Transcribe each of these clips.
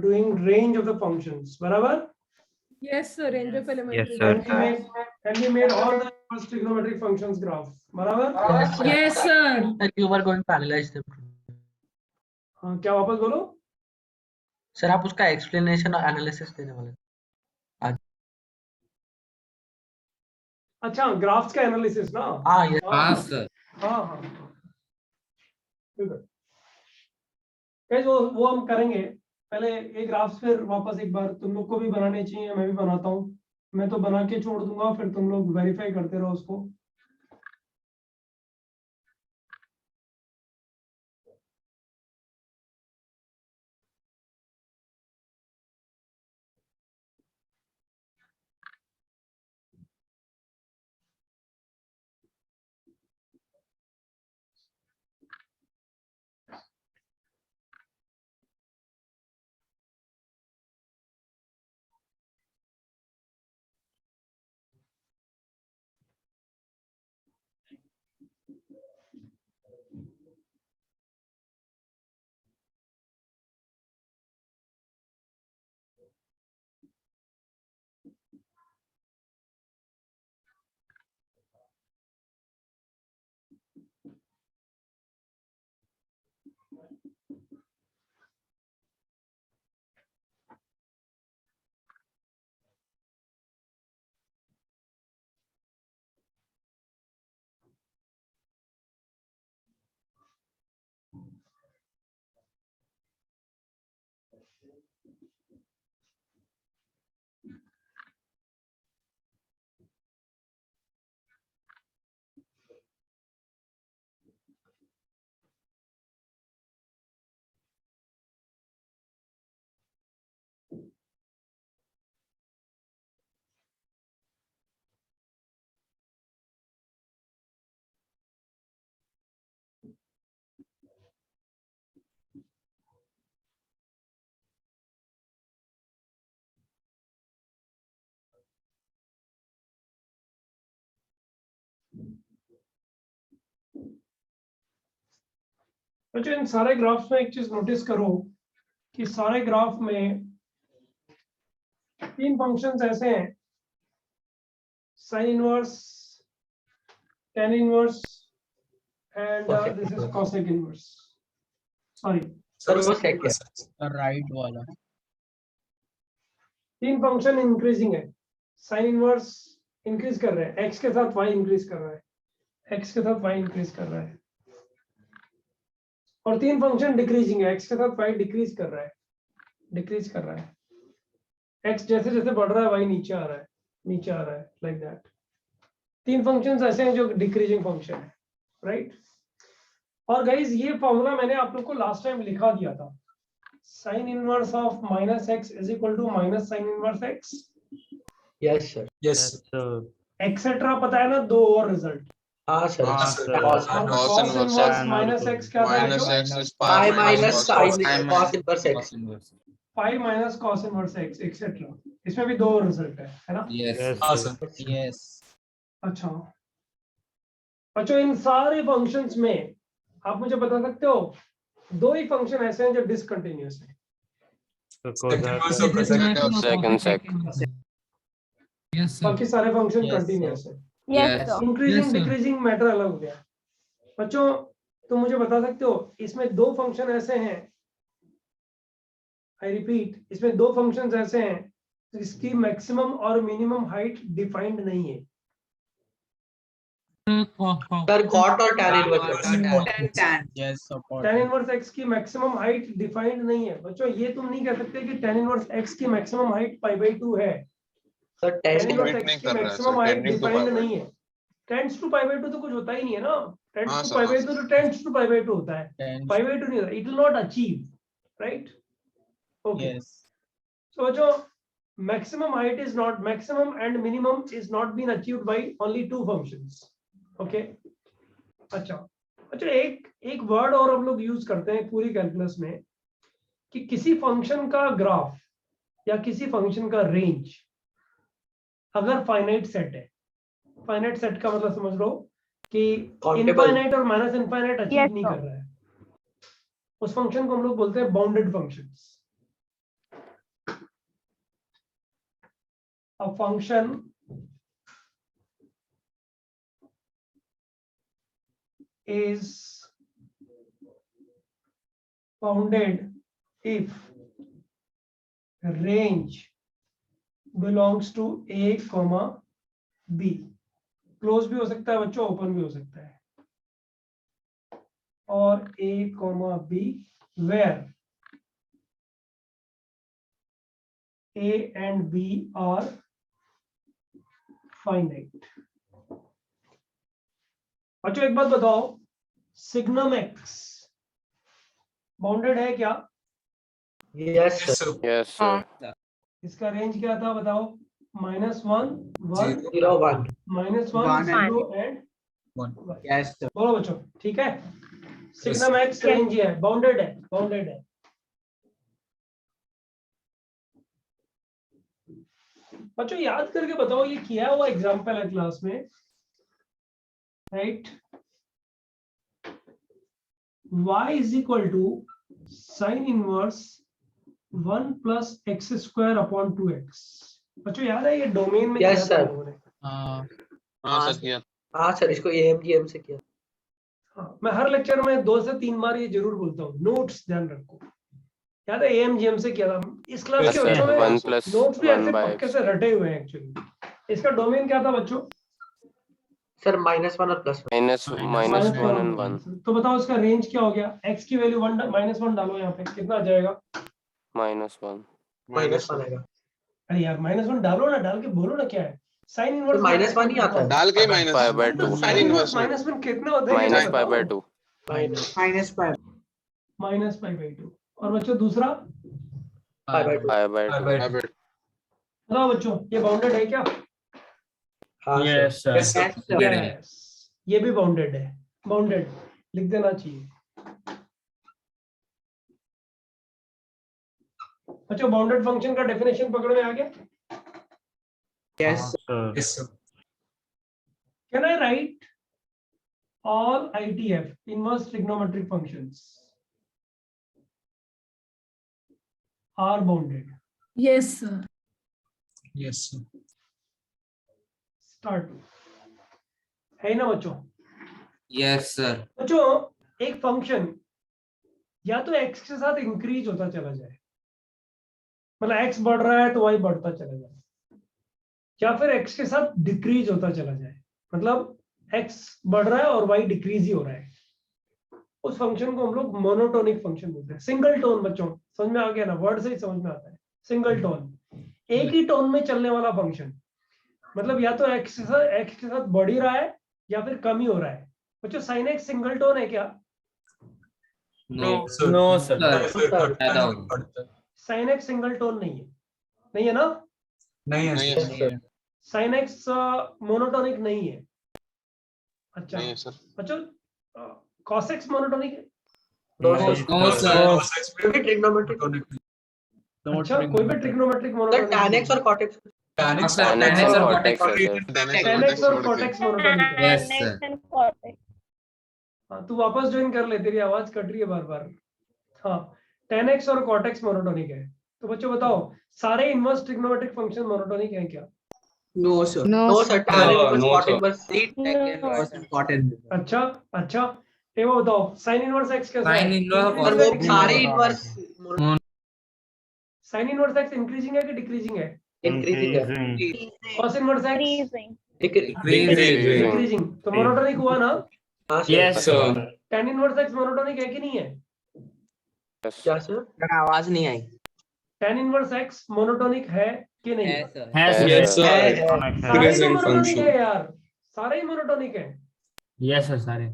doing range of the functions, बराबर? Yes, sir. Range of elementary. Yes, sir. And we made all the first trigonometric functions graph, बराबर? Yes, sir. Sir, you were going to analyze them. हाँ, क्या वापस बोलो? Sir आप उसका explanation और analysis देने वाले आज। अच्छा, ग्राफ्स का एनालिसिस ना? हाँ ये हाँ सर। हाँ हाँ guys, वो हम करेंगे। पहले ये ग्राफ्स फिर वापस एक बार तुम लोग को भी बनाने चाहिए, मैं भी बनाता हूँ। मैं तो बना के छोड़ दूंगा, फिर तुम लोग वेरीफाई करते रहो उसको। बच्चों, इन सारे ग्राफ्स में एक चीज नोटिस करो कि सारे ग्राफ में तीन फंक्शंस ऐसे हैं, sine inverse, tan inverse and this is cosec inverse. Sorry sir वो सेकंड राइट वाला। तीन फंक्शन इंक्रीजिंग है। साइन इनवर्स इंक्रीज कर रहे हैं, x के साथ y इंक्रीज कर रहा है, x के साथ y इंक्रीज कर रहा है। और तीन फंक्शन डिक्रीजिंग है, x के साथ y डिक्रीज कर रहा है, डिक्रीज कर रहा है। x जैसे जैसे बढ़ रहा है y नीचे आ रहा है, नीचे आ रहा है, लाइक दैट। तीन फंक्शंस ऐसे हैं जो डिक्रीजिंग फंक्शन है, राइट? और गाइज ये फॉर्मूला मैंने आप लोग को लास्ट टाइम लिखा दिया था, sine inverse of minus x is equal to minus sine inverse x. Yes sir Yes, sir. Etcetera पता है ना, दो और रिजल्ट। हाँ सर हाँ, sir. cos inverse minus x क्या था? minus x is pi pi minus minus cos sine cos inverse x. Pi minus cos inverse x etcetera. इसमें भी दो रिजल्ट है ना? Yes Yes, sir. यस। अच्छा अच्छा, इन सारे फंक्शंस में आप मुझे बता सकते हो दो ही फंक्शन ऐसे हैं जो डिसकंटिन्यूअस है। यस बाकी सारे फंक्शन Yes, कंटिन्यूअस है। Yes, sir. Increasing Yes, sir. Decreasing matter अलग हो गया। बच्चों तुम मुझे बता सकते हो इसमें दो फंक्शन ऐसे हैं, आई रिपीट, इसमें दो फंक्शंस ऐसे हैं जिसकी मैक्सिमम और मिनिमम हाइट डिफाइंड नहीं है। सर कॉट और tan inverse. Yes tan inverse x की मैक्सिमम हाइट डिफाइंड नहीं है। बच्चों ये तुम नहीं कह सकते कि tan इनवर्स x की मैक्सिमम हाइट π/2 है। सर tan टेन इनवर्स नहीं x की कर रहा है, maximum sir, height tending to defined π/2 नहीं है। टेंड्स टू π/2 तो कुछ होता ही नहीं है ना, टेंड्स हाँ, टू sir, हाँ, π/2 तो टेंड्स टू π/2 होता है, π/2 नहीं होता, it will not achieve, right? Okay, yes so बच्चों maximum height is not, maximum and minimum is not been achieved by only two functions, okay? अच्छा अच्छा, एक वर्ड और हम लोग यूज करते हैं पूरी कैलकुलस में कि किसी फंक्शन का ग्राफ या किसी फंक्शन का रेंज अगर फाइनाइट सेट है, फाइनाइट सेट का मतलब समझ लो कि Countable. इनफाइनाइट और माइनस इनफाइनाइट अचीव Yes, नहीं sir. कर रहा है, उस फंक्शन को हम लोग बोलते हैं bounded functions. A function is bounded if range belongs to a comma b। Close भी हो सकता है बच्चों, ओपन भी हो सकता है। और a comma b where a and b are finite। बच्चों एक बात बताओ, सिग्नम एक्स बाउंडेड है क्या? Yes sir. Yes, sir. इसका रेंज क्या था बताओ? -1 1 0 1 -1 One 0 एंड Yes, sir. बोलो बच्चों, ठीक है। सिग्नम एक्स रेंज है, बाउंडेड है, बाउंडेड है। बच्चों याद करके बताओ, ये किया हुआ एग्जांपल है क्लास में, right? y is equal to sin inverse 1 plus x square upon 2x। बच्चों याद है ये डोमेन में Yes, किया था sir. हम लोगों ने। हाँ सर किया। हाँ सर, इसको AMGM से किया। हाँ, मैं हर लेक्चर में 2 से 3 बार ये जरूर बोलता हूँ, नोट्स ध्यान रखो। याद है AMGM से किया था इस क्लास Yes, के sir. बच्चों में। 1 plus नोट्स भी 1 ऐसे by पक्के x। से रटे हुए हैं एक्चुअली। इसका डोमेन क्या था बच्चों? सर -1 और +1। minus 1 and 1 तो बताओ इसका रेंज क्या हो गया? x की वैल्यू -1 डालो यहाँ पे, कितना आ जाएगा? -1। -1 आएगा। अरे यार -1 डालो ना, डाल के बोलो ना क्या है। साइन इनवर्स -1 ही आता है। डाल के minus pi by तो 2 साइन इनवर्स -1 कितना होता है? minus pi by 2। minus 5 -π/2। और बच्चों दूसरा pi by 2। pi by 2। बताओ बच्चों, ये बाउंडेड है क्या? हाँ सर। Yes, sir. Yes. ये भी बाउंडेड है, बाउंडेड लिख देना चाहिए। बच्चों बाउंडेड फंक्शन का डेफिनेशन पकड़ में आ गया? Yes, sir. Can I write all ITF, inverse trigonometric functions, are bounded? Yes, sir. Yes, sir. Start है ना बच्चों? Yes, sir. बच्चों एक फंक्शन या तो x के साथ इंक्रीज होता चला जाए, मतलब x बढ़ रहा है तो y बढ़ता चला जाए, या फिर x के साथ डिक्रीज होता चला जाए, मतलब x बढ़ रहा है और y डिक्रीज ही हो रहा है। उस फंक्शन को हम लोग मोनोटोनिक फंक्शन बोलते हैं। सिंगल टोन बच्चों समझ में आ गया ना? वर्ड से ही समझ में आता है। सिंगल टोन, एक ही टोन में चलने वाला फंक्शन, मतलब या तो x के साथ बढ़ ही रहा है या फिर कम ही हो रहा है। बच्चों साइन एक्स सिंगल टोन है क्या? No, sir. Sine x single tone नहीं है, नहीं है ना? नहीं है Yes, sir. Sine x monotonic नहीं है। अच्छा नहीं सर। बच्चों कॉस एक्स मोनोटोनिक है? No, sir. No, sir. कोई भी trigonometric। अच्छा कोई भी trigonometric sir monotonic tan x और cot x। tan x और cot x है सर। tan x और cot x मोनोटोनिक है। Yes, sir. हाँ तू वापस ज्वाइन कर ले, तेरी आवाज कट रही है बार बार। हाँ tan x और cot x मोनोटोनिक है। तो बच्चों बताओ सारे इनवर्स ट्रिग्नोमेट्रिक फंक्शन मोनोटोनिक हैं क्या? No, sir. No, sir. tan inverse No, cot sir. inverse। Cotton. अच्छा अच्छा ये वो बताओ साइन इनवर्स x कैसा Sin है? inverse सर वो सारे inverse sine inverse x increasing है कि डिक्रीजिंग है? increasing है। Cos inverse x Decreasing. Decreasing, तो मोनोटोनिक हुआ ना? हाँ sir. Yes, sir. tan inverse x monotonic है कि नहीं है? क्या सर? आवाज नहीं आई। tan इनवर्स x मोनोटोनिक है कि नहीं? Yes, sir. सारे ही मोनोटोनिक है यार, सारे ही मोनोटोनिक है। Yes, sir. सारे।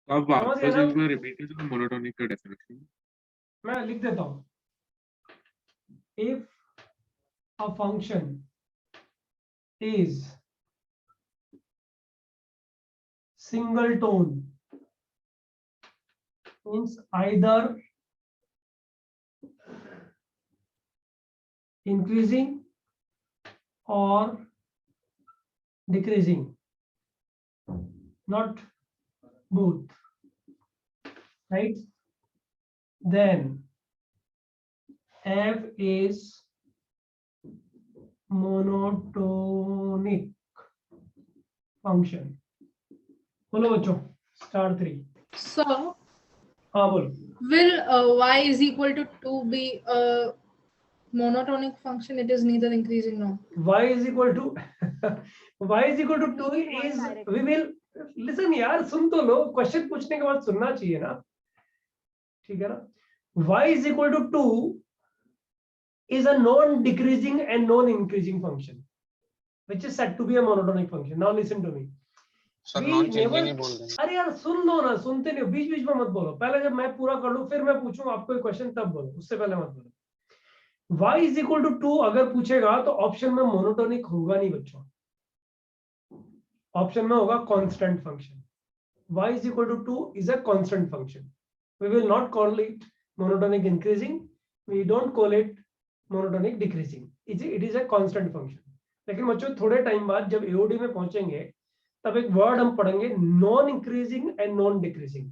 अब समझ वापस गए ना? एक बार रिपीट करो मोनोटोनिक का डेफिनेशन। मैं लिख देता हूं। If a function is single tone means either increasing or decreasing, not both, right? then f is monotonic function. बोलो बच्चों, स्टार 3. So हाँ बोलो. will y is equal to 2 be a monotonic function? It is neither increasing nor. y is equal to y is equal to 2 is, we will listen यार, सुन तो लो, question पूछने के बाद सुनना चाहिए ना, ठीक है ना. y is equal to 2 is a non decreasing and non increasing function which is said to be a monotonic function. Now listen to me. Sir We non never- changing ही बोल रहे हैं. अरे यार सुन लो ना, सुनते नहीं हो, बीच बीच में मत बोलो. पहले जब मैं पूरा कर लूं फिर मैं पूछूं आपको एक क्वेश्चन, तब बोलो, उससे पहले मत बोलो. y is equal to 2 अगर पूछेगा तो ऑप्शन में मोनोटोनिक होगा नहीं बच्चों, ऑप्शन में होगा constant function. y is equal to 2 is a constant function. We will not call it monotonic increasing, we don't call it monotonic decreasing. It is a constant function. लेकिन बच्चों थोड़े time बाद जब एओडी में पहुंचेंगे तब एक वर्ड हम पढ़ेंगे non increasing and non decreasing,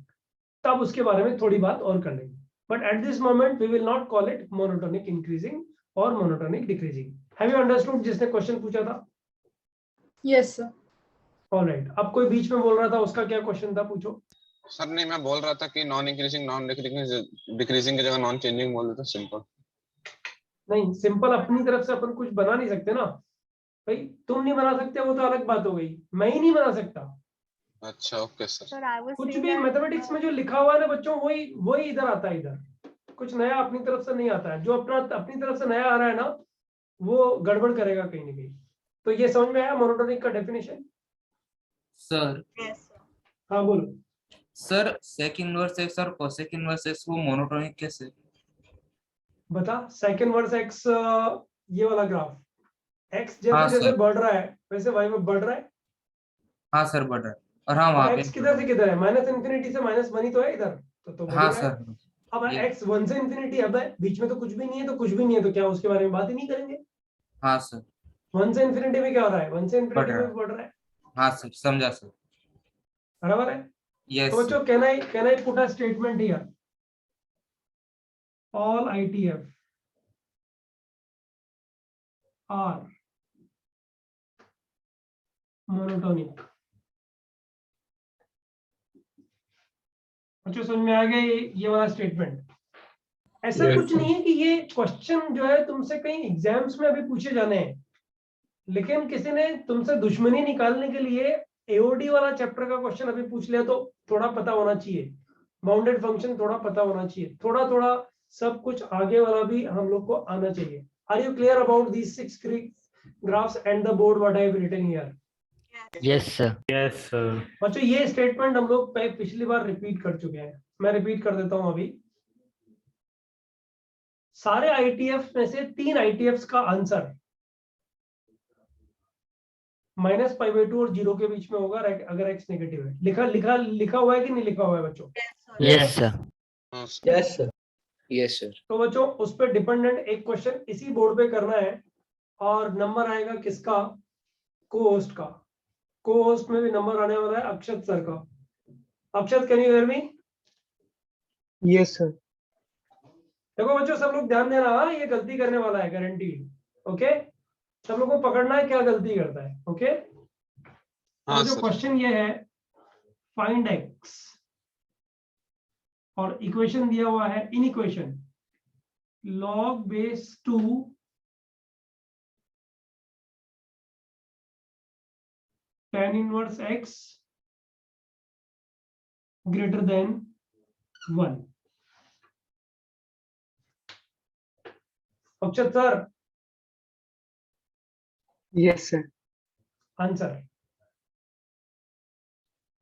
तब उसके बारे में थोड़ी बात और कर लेंगे. But at this moment we will not call it monotonic increasing और monotonic decreasing. Have you understood जिसने क्वेश्चन पूछा था? Yes, sir. ऑलराइट. अब कोई बीच में बोल रहा था, उसका क्या क्वेश्चन था, पूछो. सर नहीं, मैं बोल रहा था कि नॉन इंक्रीजिंग नॉन डिक्रीजिंग की जगह नॉन चेंजिंग बोल देते. सिंपल नहीं, सिंपल अपनी तरफ से अपन कुछ बना नहीं सकते ना भाई. तुम नहीं बना सकते वो तो अलग बात हो गई, मैं ही नहीं बना सकता. अच्छा okay sir. Sir, I was कुछ saying भी that, मैथमेटिक्स में जो लिखा हुआ है ना बच्चों, वही वही इधर आता है. इधर कुछ नया अपनी तरफ से नहीं आता है. जो अपनी तरफ से नया आ रहा है ना, वो गड़बड़ करेगा कहीं ना कहीं. तो ये समझ में आया मोनोटोनिक का डेफिनेशन? सर हाँ बोलो. सर सेक इनवर्स एक्स और कोसेक इनवर्स एक्स वो मोनोटोनिक कैसे? बता. सेकंड वर्स एक्स, ये वाला ग्राफ, एक्स जैसे हाँ, जैसे सर. बढ़ रहा है वैसे वाई में बढ़ रहा है. हाँ सर बढ़ रहा है. और हाँ वहाँ पे एक्स किधर से किधर है? माइनस इन्फिनिटी से माइनस वन ही तो है इधर. तो बढ़ हाँ रहा है. सर. अब ये- एक्स 1 से इन्फिनिटी, अब है बीच में तो कुछ भी नहीं है, तो कुछ भी नहीं है तो क्या उसके बारे में बात ही नहीं करेंगे? हाँ सर. 1 से इन्फिनिटी में क्या हो रहा है? 1 से बढ़ इन्फिनिटी रहा में बढ़ रहा है. हाँ सर समझा सर. बराबर है. यस तो बच्चों can I put a statement here? All ITF are monotonic. बच्चों समझ में आ गया ये वाला स्टेटमेंट? ऐसा Yes, कुछ sir. नहीं है कि ये क्वेश्चन जो है तुमसे कहीं एग्जाम्स में अभी पूछे जाने हैं, लेकिन किसी ने तुमसे दुश्मनी निकालने के लिए एओडी वाला चैप्टर का क्वेश्चन अभी पूछ लिया, तो थोड़ा पता होना चाहिए. बाउंडेड फंक्शन थोड़ा पता होना चाहिए, थोड़ा थोड़ा सब कुछ आगे वाला भी हम लोग को आना चाहिए. Are you clear about these 6 graphs and the board what I have written here? Yes, sir. Yes sir. बच्चों ये स्टेटमेंट हम लोग पिछली बार रिपीट कर चुके हैं, मैं रिपीट कर देता हूं. अभी सारे ITF में से 3 ITFs का आंसर -π/2 और 0 के बीच में होगा अगर x नेगेटिव है. लिखा हुआ है कि नहीं लिखा हुआ है बच्चों? Yes, sir. हाँ, sir. Yes sir. Yes sir. तो बच्चों उस पर डिपेंडेंट एक क्वेश्चन इसी बोर्ड पे करना है, और नंबर आएगा किसका? को-होस्ट का. को-होस्ट में भी नंबर आने वाला है अक्षत सर का. Akshat, can you hear me? Yes, sir. देखो बच्चों सब लोग ध्यान देना. हाँ, ये गलती करने वाला है गारंटीड. ओके, सब लोग को पकड़ना है क्या गलती करता है. ओके, हाँ, जो सर. क्वेश्चन ये है, फाइंड x, और इक्वेशन दिया हुआ है in equation log base 2 tan inverse x greater than 1. Akshat sir, Yes, sir. Answer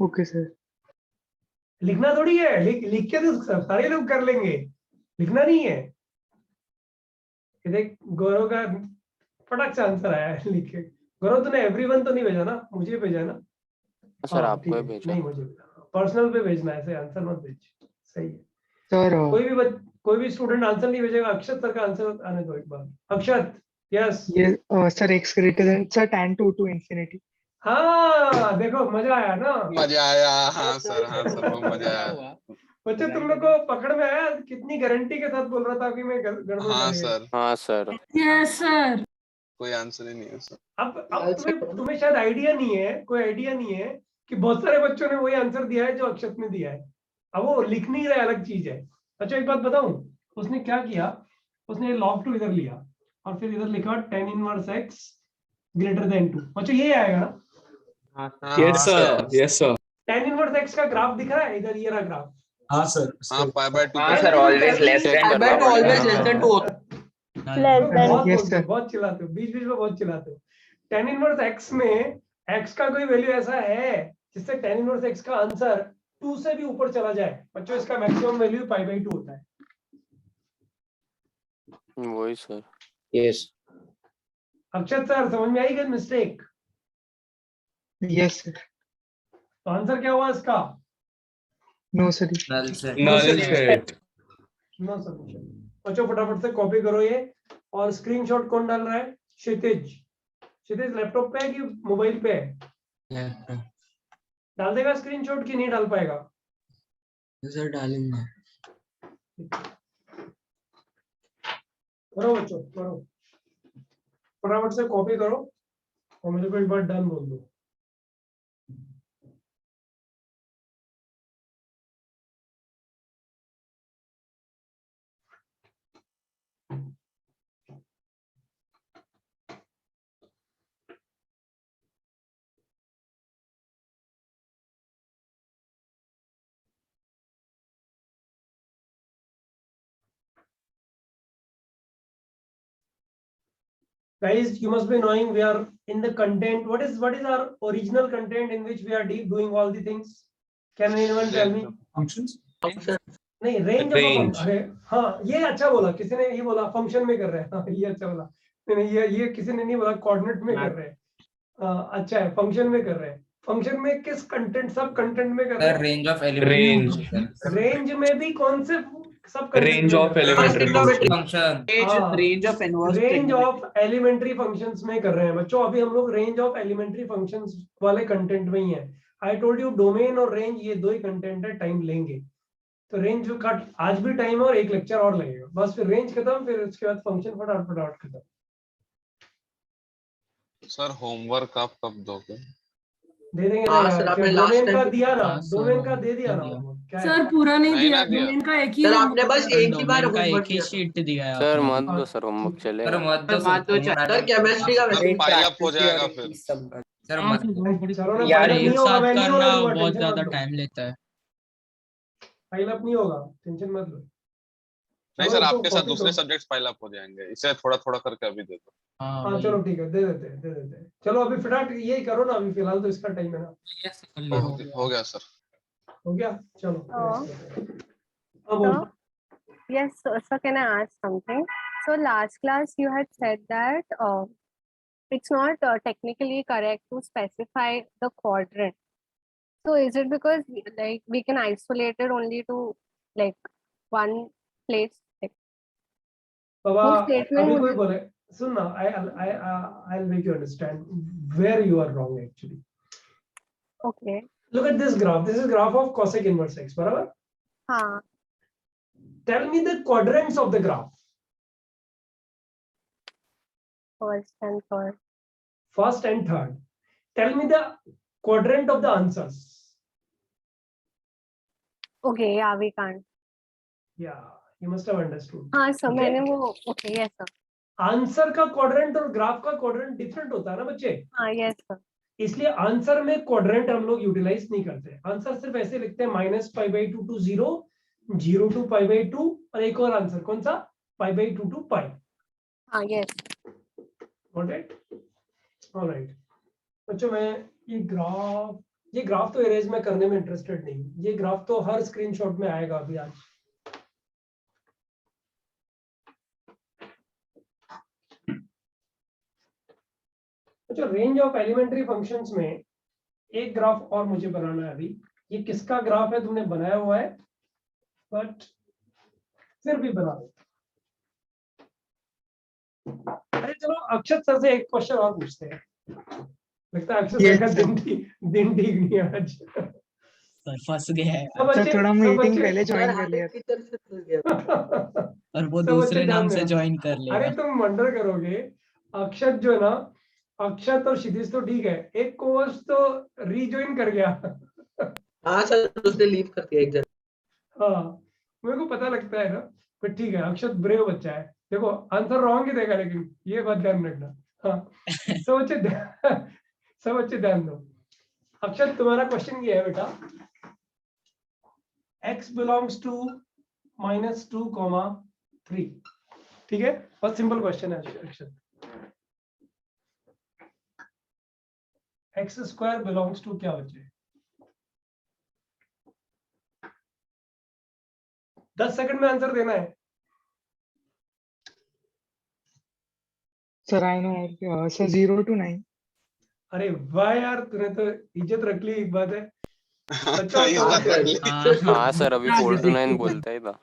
Okay, sir. लिखना थोड़ी है. लिख के तो सारे लोग कर लेंगे, लिखना नहीं है. ये देख गौरव का फटक से आंसर आया है लिख के. गौरव तूने एवरीवन तो नहीं भेजा ना, मुझे भेजा ना? सर हाँ, आपको ठीक ही है. भेजा. नहीं मुझे पर्सनल पे भेजना है, ऐसे आंसर मत भेज. सही है. Sir, कोई भी स्टूडेंट आंसर नहीं भेजेगा. अक्षत सर का आंसर आने दो एक बार. अक्षत, yes. yes, sir, x greater than, sir, tan 2 to infinity. हाँ देखो मजा आया ना. मजा आया. हाँ सर, हाँ सर, वो मजा आया. बच्चे तुम लोग को पकड़ में आया, कितनी गारंटी के साथ बोल रहा था कि मैं गड़बड़ हाँ करेंगे। सर, हाँ सर। Yes, sir. कोई आंसर ही नहीं है सर। अब तुम्हें शायद आइडिया नहीं है, कोई आइडिया नहीं है कि बहुत सारे बच्चों ने वही आंसर दिया है जो अक्षत ने दिया है। अब वो लिख नहीं रहा, अलग चीज है। अच्छा एक बात बताऊं, उसने क्या किया, उसने log 2 इधर लिया और फिर इधर लिखा tan inverse x greater than 2। अच्छा ये आएगा ना, हाँ Yes sir. Yes sir. tan inverse x का ग्राफ दिख रहा है इधर, ये रहा ग्राफ। हाँ सर. हाँ, π/2 हाँ sir, always less than I bet करना always पड़ेगा। less than 2 होता बहुत Yes, बोलते हो, sir. बहुत चिल्लाते हो, बीच बीच में बहुत चिल्लाते हो। tan इनवर्स x में x का कोई वैल्यू ऐसा है जिससे tan इनवर्स x का आंसर 2 से भी ऊपर चला जाए। बच्चों इसका मैक्सिमम वैल्यू π/2 होता है। वही सर। Yes. अक्षत सर समझ में आई गई मिस्टेक? Yes, sir. तो आंसर क्या हुआ इसका? No, sir. null set. Null set. No solution. बच्चों फटाफट से कॉपी करो ये, और स्क्रीनशॉट कौन डाल रहा है? क्षितिज। क्षितिज लैपटॉप पे है कि मोबाइल पे है? डाल देगा स्क्रीनशॉट कि नहीं डाल पाएगा? सर डालेंगे। करो बच्चों करो, फटाफट से कॉपी करो और मुझे को एक बार डन बोल दो। Guys, you must be knowing we are in the content. What is our original content in which we are doing all the things? Can anyone tell me? Functions. नहीं, रेंज Range. अरे हाँ ये अच्छा बोला, किसी ने ये बोला फंक्शन में कर रहे हैं। हाँ, ये अच्छा बोला। नहीं ये किसी ने नहीं बोला कोऑर्डिनेट में कर रहे हैं। अच्छा है, फंक्शन में कर रहे हैं। फंक्शन में किस कंटेंट, सब कंटेंट में कर रहे The हैं? range of elements. रेंज में भी कौन से सब Range of elementary Function. Range of elementary functions में कर रहे हैं बच्चों। अभी हम लोग रेंज ऑफ एलिमेंट्री फंक्शंस वाले कंटेंट में ही है। आई टोल्ड यू डोमेन और रेंज ये दो ही कंटेंट है, टाइम लेंगे। तो रेंज का आज भी टाइम है और एक लेक्चर और लगेगा, बस फिर रेंज खत्म, फिर उसके बाद फंक्शन फटाफट खत्म। सर होमवर्क आप कब दोगे? दे देंगे हाँ, ना सर, यार, आपने क्या last डोमेन का time- दिया ना, हाँ, सर, डोमेन का दे दिया ना दिया। क्या है? सर पूरा नहीं नहीं दिया, ना दिया। डोमेन का एक ही सर होमवर्क आपने बस दिया। एक ही बार डोमेन का होमवर्क एक ही किया था। शीट दिया है सर आपने। मत दो सर, होमवर्क Sir, चलेगा। मत दो सर केमिस्ट्री का वैसे Sir, हाँ, मत सर, दो। बहुत बड़ी- चलो ना, यार फाइनल एक नहीं होगा, साथ मैं नहीं करना होगा, बहुत टेंशन ज्यादा मत लो। टाइम लेता है। फाइल अप नहीं होगा, टेंशन मत लो। नहीं चलो, सर, इसको आपके साथ copy दूसरे करो। सब्जेक्ट्स पाइल अप हो जाएंगे, इसे थोड़ा थोड़ा करके अभी दे दो। हाँ हाँ वही। चलो ठीक है, दे देते हैं। चलो अभी फटाफट यही करो ना, अभी फिलहाल तो इसका टाइम है ना। Yes, कर लिया। हो गया सर। हो गया, चलो हाँ। next करते हैं। हाँ बोल। Yes, so can I ask something? So last class you had said that it's not technically correct to specify the quadrant. So is it because like we can isolate it only to like one place? Like, बाबा वो statement अभी कोई मुझे- बोले, सुन ना, I'll make you understand where you are wrong actually. okay. Look at this graph. This is graph of cosec inverse x, बराबर? हाँ. Tell me the quadrants of the graph. First and third. First and third. Tell me the quadrant of the answers. Okay, yeah, we can't. Yeah, you must have understood. हाँ sir, Okay. मैंने वो okay, yes sir. Answer का quadrant और graph का quadrant different होता है ना बच्चे, हाँ yes sir. इसलिए आंसर में क्वाड्रेंट हम लोग यूटिलाइज नहीं करते। आंसर सिर्फ ऐसे लिखते हैं -π/2 to 0, 0 to π/2, और एक और आंसर कौन सा, π/2 to π। हाँ yes. Got it? All right. बच्चों मैं ये ग्राफ तो इरेज में करने में इंटरेस्टेड नहीं हूँ। ये ग्राफ तो हर स्क्रीनशॉट में आएगा अभी आज। अच्छा, रेंज ऑफ एलिमेंट्री फंक्शंस में एक ग्राफ और मुझे बनाना है अभी। ये किसका ग्राफ है, तुमने बनाया हुआ है बट फिर भी बना दो। अरे चलो अक्षत सर से एक क्वेश्चन और पूछते हैं। लगता है अक्षत सर का दिन ठीक नहीं है आज। सर फंस गया है सब सर बच्चे थोड़ा सब मीटिंग बच्चे पहले ज्वाइन सर कर लिया की तरफ से खुल गया। और वो सब दूसरे बच्चे नाम ध्यान से देना। ज्वाइन कर अरे लेगा। तुम वंडर करोगे, अक्षत जो है ना, अक्षत और क्षितिज तो ठीक है, एक कोर्स तो रीज्वाइन कर गया। हाँ सर उसने लीव कर दिया एक जन। हाँ मेरे को पता लगता है ना, पर ठीक है, अक्षत ब्रेव बच्चा है। देखो आंसर रॉन्ग ही देगा, लेकिन ये बात ध्यान रखना। हाँ सब बच्चे सब बच्चे ध्यान दो। अक्षत तुम्हारा क्वेश्चन ये है बेटा, x बिलोंग्स टू -2, 3, ठीक है, बहुत सिंपल क्वेश्चन है अक्षत। x स्क्वायर बिलोंग्स टू क्या बच्चे, 10 सेकंड में आंसर देना है। Sir I know sir 0 to 9. अरे वाह यार, तूने तो इज्जत रख ली, एक बात है। बच्चों ये तो बात रख ली। हाँ सर अभी 4 to 9 बोलता ही था।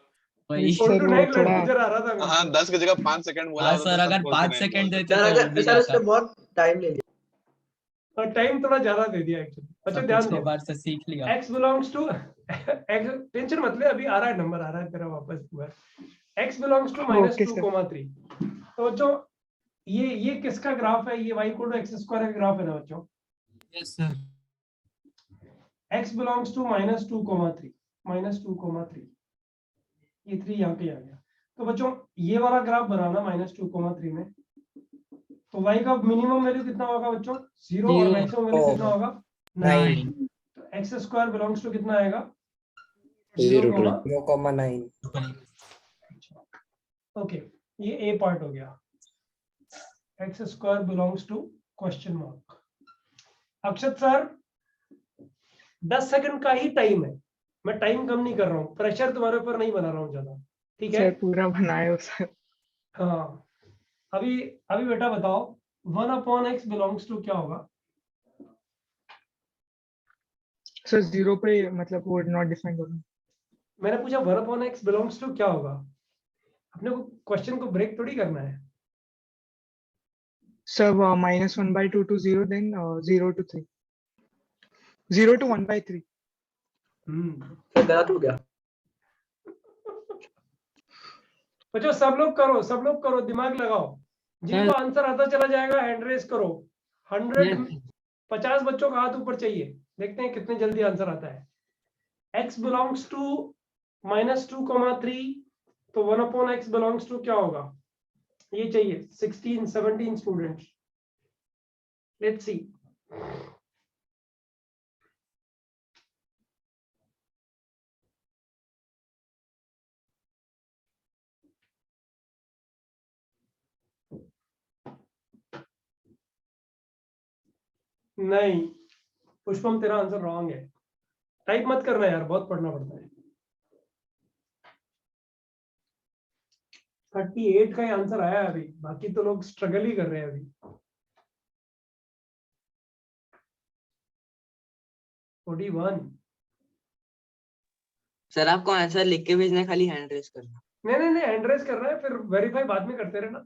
वही। 4 सर to वो 9 थोड़ा नजर आ रहा था मेरे हाँ को। 10 की जगह 5 सेकंड बोला हाँ होता सर तो अगर सब 5 49 सेकंड बोलते। देते सर तो हो अगर भी सर उसने जाता। बहुत टाइम ले लिया। और टाइम थोड़ा ज्यादा दे दिया एक्चुअली। अच्छा सब ध्यान पिछले दो, बार से सीख लिया। x belongs to x, tension मत ले, अभी आ रहा है नंबर, आ रहा है तेरा वापस एक बार। x belongs to Okay, sir. -2, 3। तो बच्चों ये किसका ग्राफ है, ये y equal to x square का ग्राफ है ना बच्चों। Yes sir. x belongs to -2, 3, ये 3 यहाँ पे आ गया। तो बच्चों ये वाला ग्राफ बनाना -2, 3 में, तो y का मिनिमम वैल्यू कितना होगा बच्चों, 0, और Zero। मैक्सिमम वैल्यू कितना होगा, 9। 9। तो x स्क्वायर बिलोंग्स टू कितना आएगा, 0 to 0,9। ओके, ये ए पार्ट हो गया। x square belongs to question mark. Akshat sir 10 second का ही टाइम है, मैं टाइम कम नहीं कर रहा हूँ, प्रेशर तुम्हारे ऊपर नहीं बना रहा हूँ ज्यादा, ठीक है। सर पूरा बनाए सर। हाँ अभी अभी बेटा बताओ, 1/x बिलोंग्स टू क्या होगा। सर 0 पे मतलब वो नॉट डिफाइंड होगा। मैंने पूछा 1/x बिलोंग्स टू क्या होगा, अपने को क्वेश्चन को ब्रेक थोड़ी करना है। Sir -1/2 to 0, then 0 to 3. 0 to 1/3. Sir गलत हो गया। बच्चों सब लोग करो, दिमाग लगाओ, जिनको आंसर आता चला जाएगा हैंड रेस करो। 50 बच्चों का हाथ ऊपर चाहिए, देखते हैं कितने जल्दी आंसर आता है। x बिलोंग्स टू -2, 3, तो 1/x बिलोंग्स टू क्या होगा, ये चाहिए 16, 17 स्टूडेंट्स। Let's see. नहीं पुष्पम, तेरा आंसर रॉन्ग है, टाइप मत करना यार, बहुत पढ़ना पड़ता है। 38 का ही आंसर आया है अभी, बाकी तो लोग स्ट्रगल ही कर रहे हैं अभी। 41। सर आपको आंसर लिख के भेजना है, खाली हैंड रेस करना। नहीं हैंड रेस कर रहा है, फिर वेरीफाई बाद में करते रहना।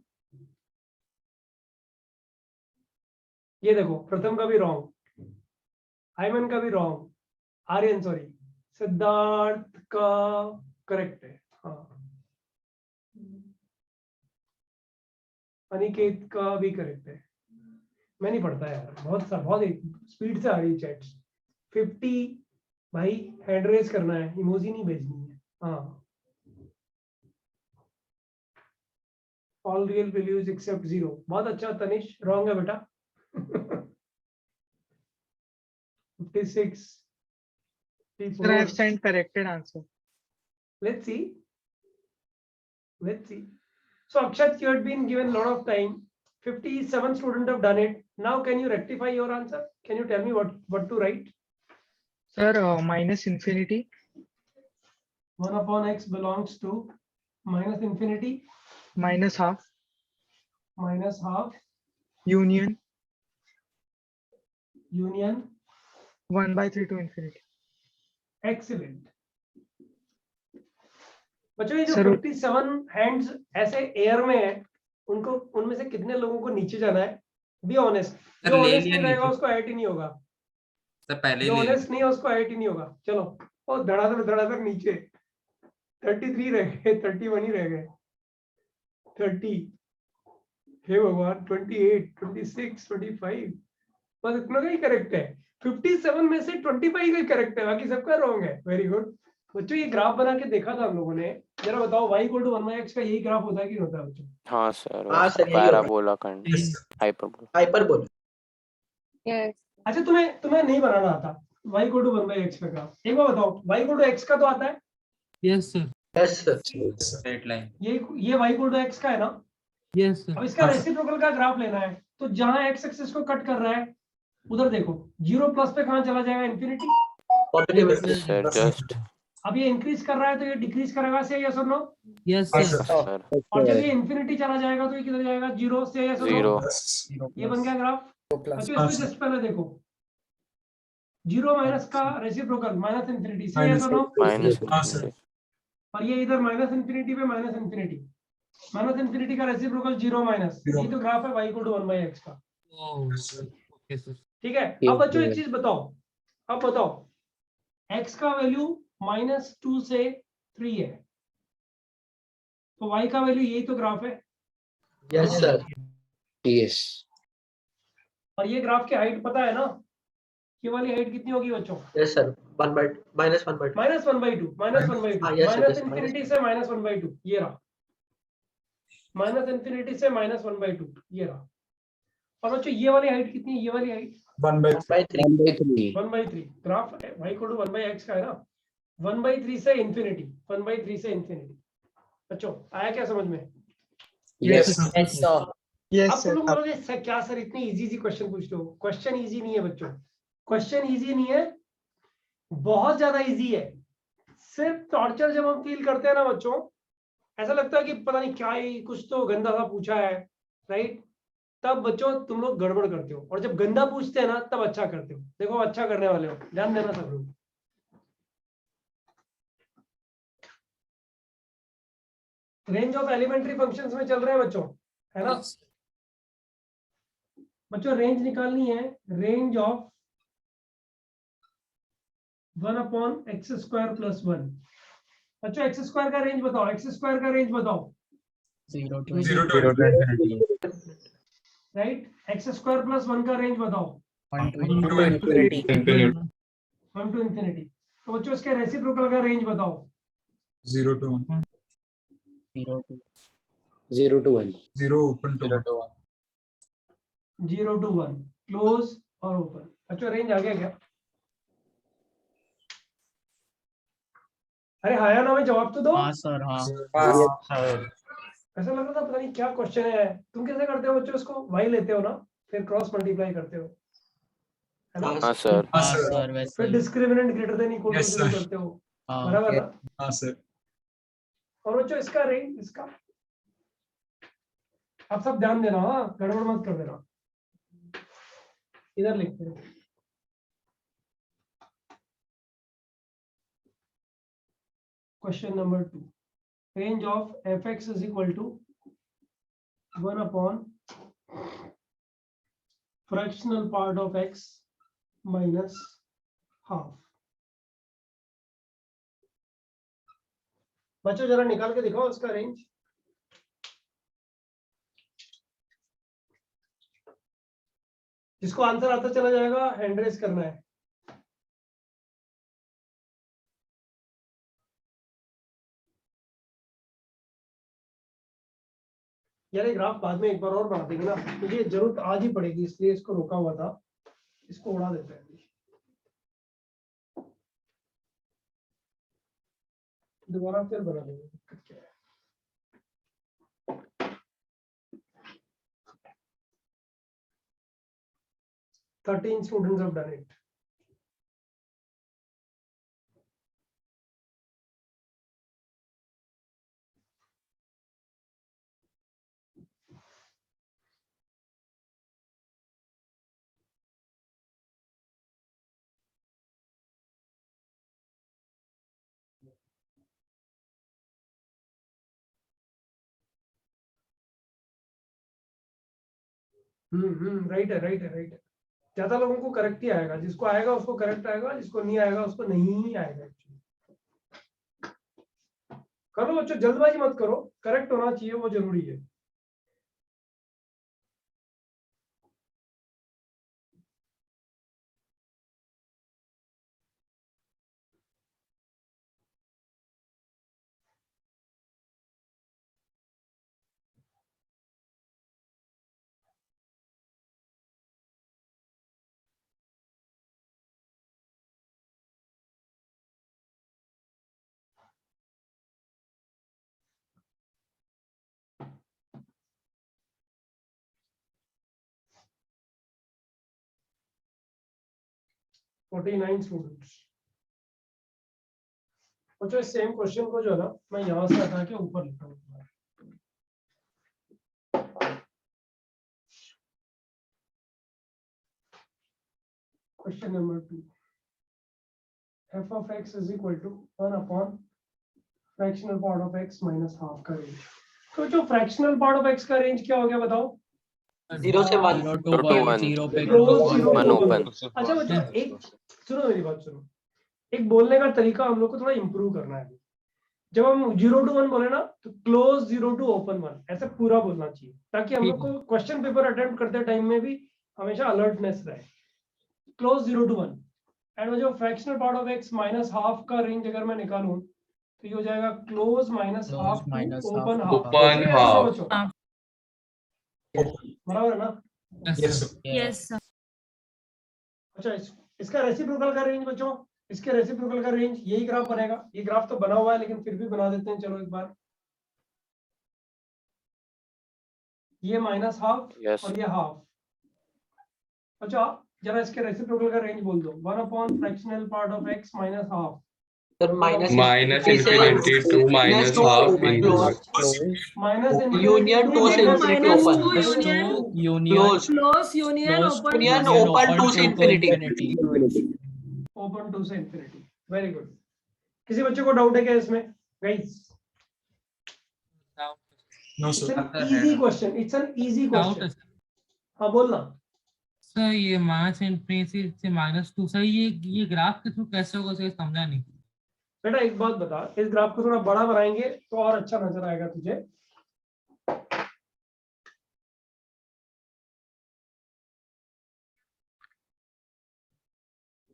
ये देखो प्रथम का भी रॉन्ग, आयमन का भी रॉन्ग, आर्यन सॉरी, सिद्धार्थ का करेक्ट है, हाँ, अनिकेत का भी करेक्ट है। मैं नहीं पढ़ता यार, बहुत स्पीड से आ रही चैट्स। 50 भाई हैंड रेस करना है, इमोजी नहीं भेजनी है। हाँ, ऑल रियल वैल्यूज एक्सेप्ट 0, बहुत अच्छा तनिष, रॉन्ग है बेटा। 56, Sir, I have sent corrected answer. let's see. So Akshat, you had been given a lot of time. 57 students have done it. Now can you rectify your answer? Can you tell me what to write? Sir, -infinity. 1/x belongs to -infinity, -half. -half, Union. 1/3 to infinity. Excellent. बच्चों ये जो Sir, 57 hands ऐसे air में है, उनको उनमें से कितने लोगों को नीचे जाना है? बी ऑनेस्ट, जो ले ऑनेस्ट लिया नहीं रहेगा नीचे। उसको ऐड ही नहीं होगा। सर पहले जो ही ले ऑनेस्ट नहीं है उसको हाइट ही नहीं होगा। चलो और धड़ाधड़ नीचे 33 रह गए, 31 ही रह गए, 30, हे भगवान, 28, 26, 25, बस इतना का ही करेक्ट है। 57 में से 25 का ही करेक्ट है, बाकी सबका रॉन्ग है। वेरी गुड बच्चों, ये ग्राफ बना के देखा था हम लोगों ने। जरा बताओ y = 1/x का यही ग्राफ होता है कि नहीं होता है बच्चों? हाँ सर, हाँ सर, यही होता है। पैराबोला खंड, हाइपरबोला। हाइपरबोला। Yes. अच्छा तुम्हें नहीं बनाना आता y = 1/x का ग्राफ? एक बार बताओ, y = x का तो आता है? Yes sir, yes sir. Straight line. ये y = x का है ना? Yes sir. अब इसका रेसिप्रोकल का ग्राफ लेना है, तो जहां x एक्सिस को कट कर रहा है उधर देखो, 0 प्लस पे कहां चला जाएगा? इंफिनिटी। पॉजिटिव। Sir just. अब ये इंक्रीज कर रहा है तो ये डिक्रीज करेगा, से यस और नो? यस सर और जब ये इंफिनिटी चला जाएगा तो ये किधर जाएगा? 0, से यस और नो? 0। ये बन गया ग्राफ। अच्छा इसमें जस्ट पहले देखो, 0 माइनस का रेसिप्रोकल माइनस इंफिनिटी, से यस और नो? माइनस। और ये इधर माइनस इंफिनिटी पे माइनस इंफिनिटी, माइनस इंफिनिटी का रेसिप्रोकल 0 माइनस, ये तो ग्राफ है y = 1/x का। Okay sir. ठीक है। अब बच्चों एक चीज बताओ, अब बताओ x का वैल्यू -2 से 3 है, तो y का वैल्यू यही तो ग्राफ है। Yes sir. यस। और ये ग्राफ की हाइट पता है ना? ये वाली हाइट कितनी होगी बच्चों? Yes sir, -1/2। -1/2, -1/2, हाँ, yes, माइनस yes, इंफिनिटी से -1/2, ये रहा, माइनस इंफिनिटी से -1/2, ये रहा। और बच्चों ये वाली हाइट कितनी है? ये वाली हाइट 1/3। 1/3। ग्राफ y = 1/x का है ना? 1/3 से इंफिनिटी, 1/3 से इंफिनिटी। बच्चों आया क्या समझ में? यस। अब Yes, तुम sir. लोग बोलोगे सर क्या सर इतनी इजी क्वेश्चन पूछ रहे हो? क्वेश्चन इजी नहीं है बच्चों, क्वेश्चन इजी नहीं है, बहुत ज्यादा इजी है। सिर्फ टॉर्चर जब हम फील करते हैं ना बच्चों, ऐसा लगता है कि पता नहीं क्या ही कुछ तो गंदा सा पूछा है, राइट? तब बच्चों तुम लोग गड़बड़ करते हो, और जब गंदा पूछते हैं ना तब अच्छा करते हो। देखो अच्छा करने वाले हो, ध्यान देना सब लोग। रेंज ऑफ एलिमेंट्री फंक्शंस में चल रहे हैं बच्चों, है ना? बच्चों रेंज निकालनी है, रेंज ऑफ 1/x² + 1। बच्चों x² का रेंज बताओ, x² का रेंज बताओ, 0 to राइट? x² + 1 का रेंज बताओ, 1 to 1 to इंफिनिटी। तो बच्चों इसके रेसिप्रोकल का रेंज बताओ, 0 to 1 0 to 1। 0 open to 1 0 to 1, close और ओपन। बच्चों रेंज आ गया क्या? अरे हाँ या ना में जवाब तो दो। हाँ सर। हाँ ऐसा लग रहा था पता नहीं क्या क्वेश्चन है। तुम कैसे करते हो बच्चों इसको? y लेते हो ना, फिर क्रॉस मल्टीप्लाई करते हो, है ना? हाँ सर। हाँ सर वैसे फिर discriminant greater than equal to 0 करते हो, बराबर ना? हाँ सर। और बच्चों इसका रेंज, इसका आप सब ध्यान देना, हाँ गड़बड़ मत कर देना। इधर लिखते हैं, question number 2, range of fx = 1 fractional part of x minus half। बच्चों जरा निकाल के दिखाओ इसका रेंज। जिसको आंसर आता चला जाएगा हैंड रेज करना है। यार ये ग्राफ बाद में एक बार और बना देंगे ना, मुझे जरूरत आज ही पड़ेगी, इसलिए इसको रोका हुआ था। इसको उड़ा देते हैं, दोबारा फिर बना देंगे, दिक्कत क्या है? Thirteen students have done it. Right है, राइट है, राइट है। ज्यादा लोगों को करेक्ट ही आएगा, जिसको आएगा उसको करेक्ट आएगा, जिसको नहीं आएगा उसको नहीं आएगा। करो बच्चों, जल्दबाजी मत करो, करेक्ट होना चाहिए, वो जरूरी है। $49 स्टूडेंट्स। बच्चों इस सेम क्वेश्चन को जो है ना मैं यहां से हटा के ऊपर लिखता हूँ। Question number 2, f of x is equal to 1 upon fractional part of x minus half का रेंज। तो जो फ्रैक्शनल पार्ट ऑफ x का रेंज क्या हो गया बताओ? 0 से 1। 0 to 1. Close 0 1 to open. 1। अच्छा बच्चों एक सुनो मेरी बात सुनो, एक बोलने का तरीका हम लोग को थोड़ा इंप्रूव करना है। जब हम 0 to 1 बोले ना तो क्लोज 0 to open 1 ऐसे पूरा बोलना चाहिए, ताकि हम लोग को क्वेश्चन पेपर अटेम्प्ट करते टाइम में भी हमेशा अलर्टनेस रहे। क्लोज 0 to 1 एंड जो fractional part of x minus half का रेंज अगर मैं निकालूं तो ये हो जाएगा close minus half to open half. बराबर है ना? Yes sir. अच्छा इसका रेसिप्रोकल का रेंज बच्चों, इसके रेसिप्रोकल का रेंज यही ग्राफ बनेगा। ये ग्राफ तो बना हुआ है लेकिन फिर भी बना देते हैं, चलो एक बार। ये माइनस हाफ Yes. और ये हाफ। अच्छा जरा इसके रेसिप्रोकल का रेंज बोल दो। 1 upon fractional part of x minus half. Sir minus -infinity to minus half minus union 2 से infinity open. Close union open union open 2 से इंफिनिटी। ओपन 2 से इंफिनिटी। Very good. किसी बच्चे को डाउट है क्या इसमें guys? No, it's sir. An easy question, it's an easy question. हाँ बोलना। सर ये माइनस इनफिनिटी से -2 सर, ये ग्राफ के थ्रू कैसे होगा सर, समझा नहीं। बेटा एक बात बता, इस ग्राफ को थोड़ा बड़ा बनाएंगे तो और अच्छा नजर आएगा तुझे।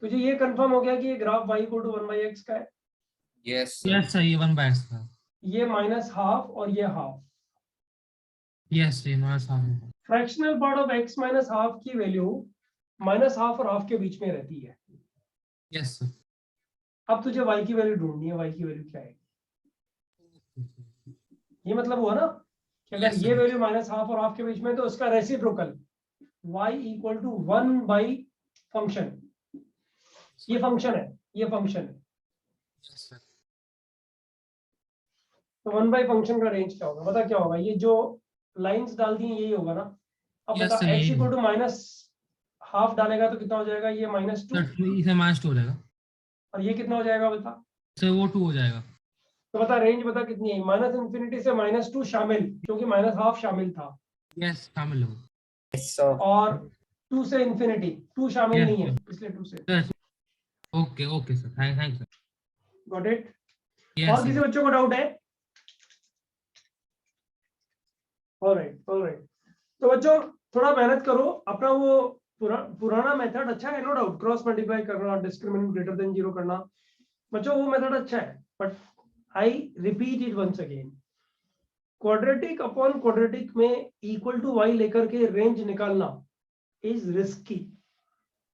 तुझे ये कंफर्म हो गया कि ये graph y equal to 1/x का है? Yes. यस सर, ये 1/x का। ये माइनस हाफ और ये हाफ। यस ये minus half. Fractional part of x minus half की वैल्यू माइनस हाफ और हाफ के बीच में रहती है। Yes sir. अब तुझे y की वैल्यू ढूंढनी है, y की वैल्यू क्या है? ये मतलब हुआ ना कि अगर Yes, ये sir. वैल्यू माइनस हाफ और हाफ के बीच में तो उसका reciprocal y equal to 1 by function. ये फंक्शन है, ये फंक्शन है, यस सर। तो 1 बाई फंक्शन का रेंज क्या होगा? बता क्या होगा? ये जो लाइंस डाल दी हैं यही होगा ना? अब Yes, बता sir, x यही इक्वल टू माइनस हाफ डालेगा तो कितना हो जाएगा? ये -2। सर इसे -2 हो जाएगा और ये कितना हो जाएगा बता? सर, वो 2 हो जाएगा। तो बता रेंज बता कितनी है? माइनस इन्फिनिटी से -2 शामिल, क्योंकि माइनस हाफ शामिल था, यस शामिल हो। और 2 से इन्फिनिटी 2 शामिल Yes, नहीं है, sir. इसलिए 2 से। Sir okay okay sir, thank sir. Got it? Yes और किसी बच्चों को डाउट है? ऑलराइट। तो बच्चों थोड़ा मेहनत करो, अपना वो पुराना मेथड अच्छा है, नो डाउट, क्रॉस मल्टीप्लाई करना, डिस्क्रिमिनेंट ग्रेटर देन 0 करना, बच्चों वो मेथड अच्छा है, but I repeat it once again, quadratic upon quadratic में इक्वल टू y लेकर के रेंज निकालना इज रिस्की।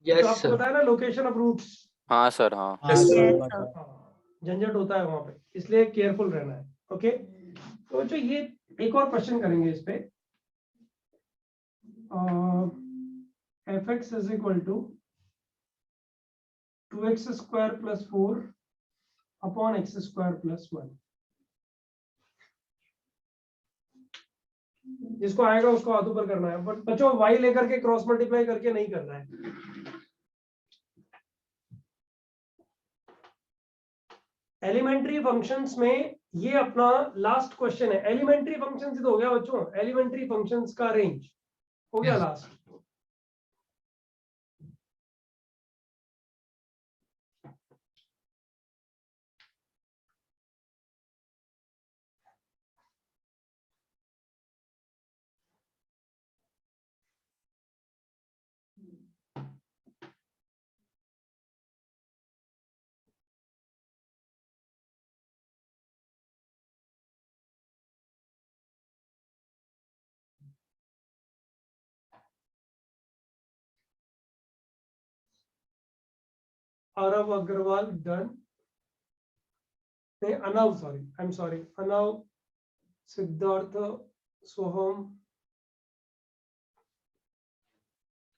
यस आपको सर। पता है ना लोकेशन ऑफ रूट्स, हाँ सर, हाँ. Yes, sir. झंझट होता है वहां पे, इसलिए केयरफुल रहना है। ओके तो बच्चों ये एक और क्वेश्चन करेंगे इस पे। fx is equal to 2x square plus 4 upon x square plus 1। जिसको आएगा उसको हाथ ऊपर करना है, बट बच्चों y लेकर के क्रॉस मल्टीप्लाई करके नहीं करना है। एलिमेंट्री फंक्शंस में ये अपना लास्ट क्वेश्चन है। एलिमेंट्री फंक्शंस ही तो हो गया बच्चों, एलिमेंट्री फंक्शंस का रेंज हो गया Yes. Last. Arav Agarwal done. नहीं Anav sorry I am sorry Anav Siddharth सोहम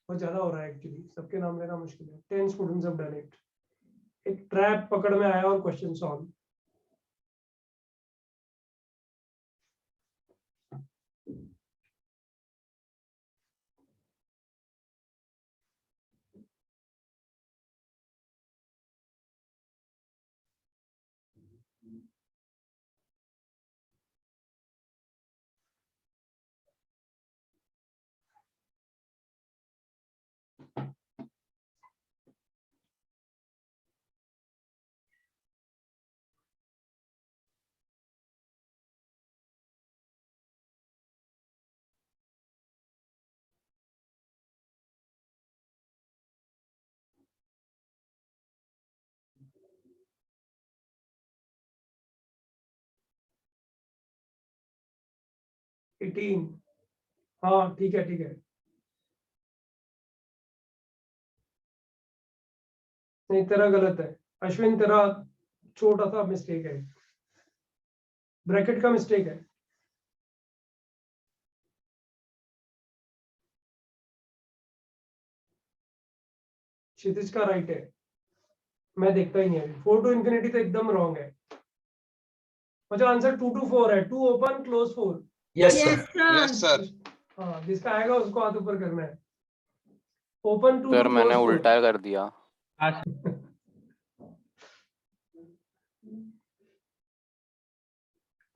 बहुत ज्यादा हो रहा है एक्चुअली सबके नाम लेना मुश्किल है 10 स्टूडेंट्स हैव डन इट एक ट्रैप पकड़ में आया और क्वेश्चन सॉल्व एटीन हाँ ठीक है नहीं तेरा गलत है अश्विन तेरा छोटा सा मिस्टेक है ब्रैकेट का मिस्टेक है क्षितिज का राइट है मैं देखता ही नहीं अभी 4 to infinity तो एकदम रॉन्ग है मतलब आंसर 2 to 4 है 2 open close 4 Yes, sir. Yes sir हाँ जिसका आएगा उसको हाथ ऊपर करना है ओपन 2 सर to मैंने close 4 उल्टा कर दिया.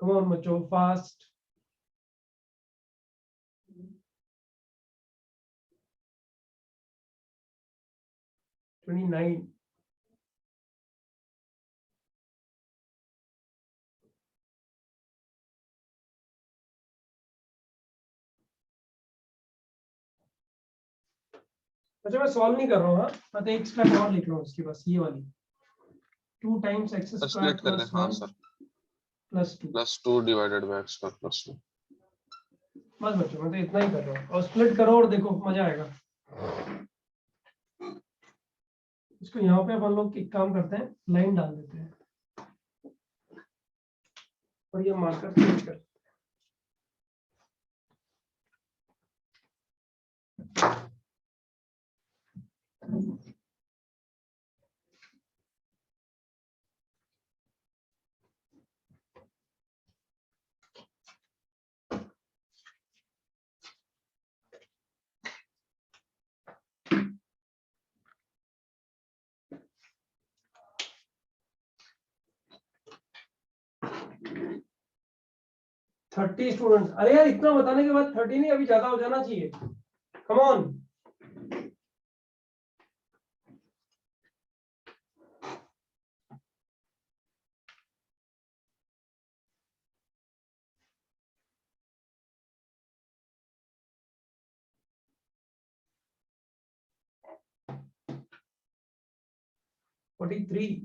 Come on, बच्चों fast. $29. अच्छा मैं सॉल्व नहीं कर रहा हूँ हाँ मैं तो एक स्टेप और लिख रहा हूँ उसकी बस ये वाली 2 times x sir square split कर plus दें हाँ 1 sir plus 2 +2 divided by x square +2 बस बच्चों मैं तो इतना ही कर रहा हूँ और स्प्लिट करो और देखो मजा आएगा इसको यहाँ पे अपन लोग एक काम करते हैं लाइन डाल देते हैं और ये मार्कर चेंज कर थर्टी स्टूडेंट्स अरे यार इतना बताने के बाद 30 नहीं अभी ज्यादा हो जाना चाहिए come on $43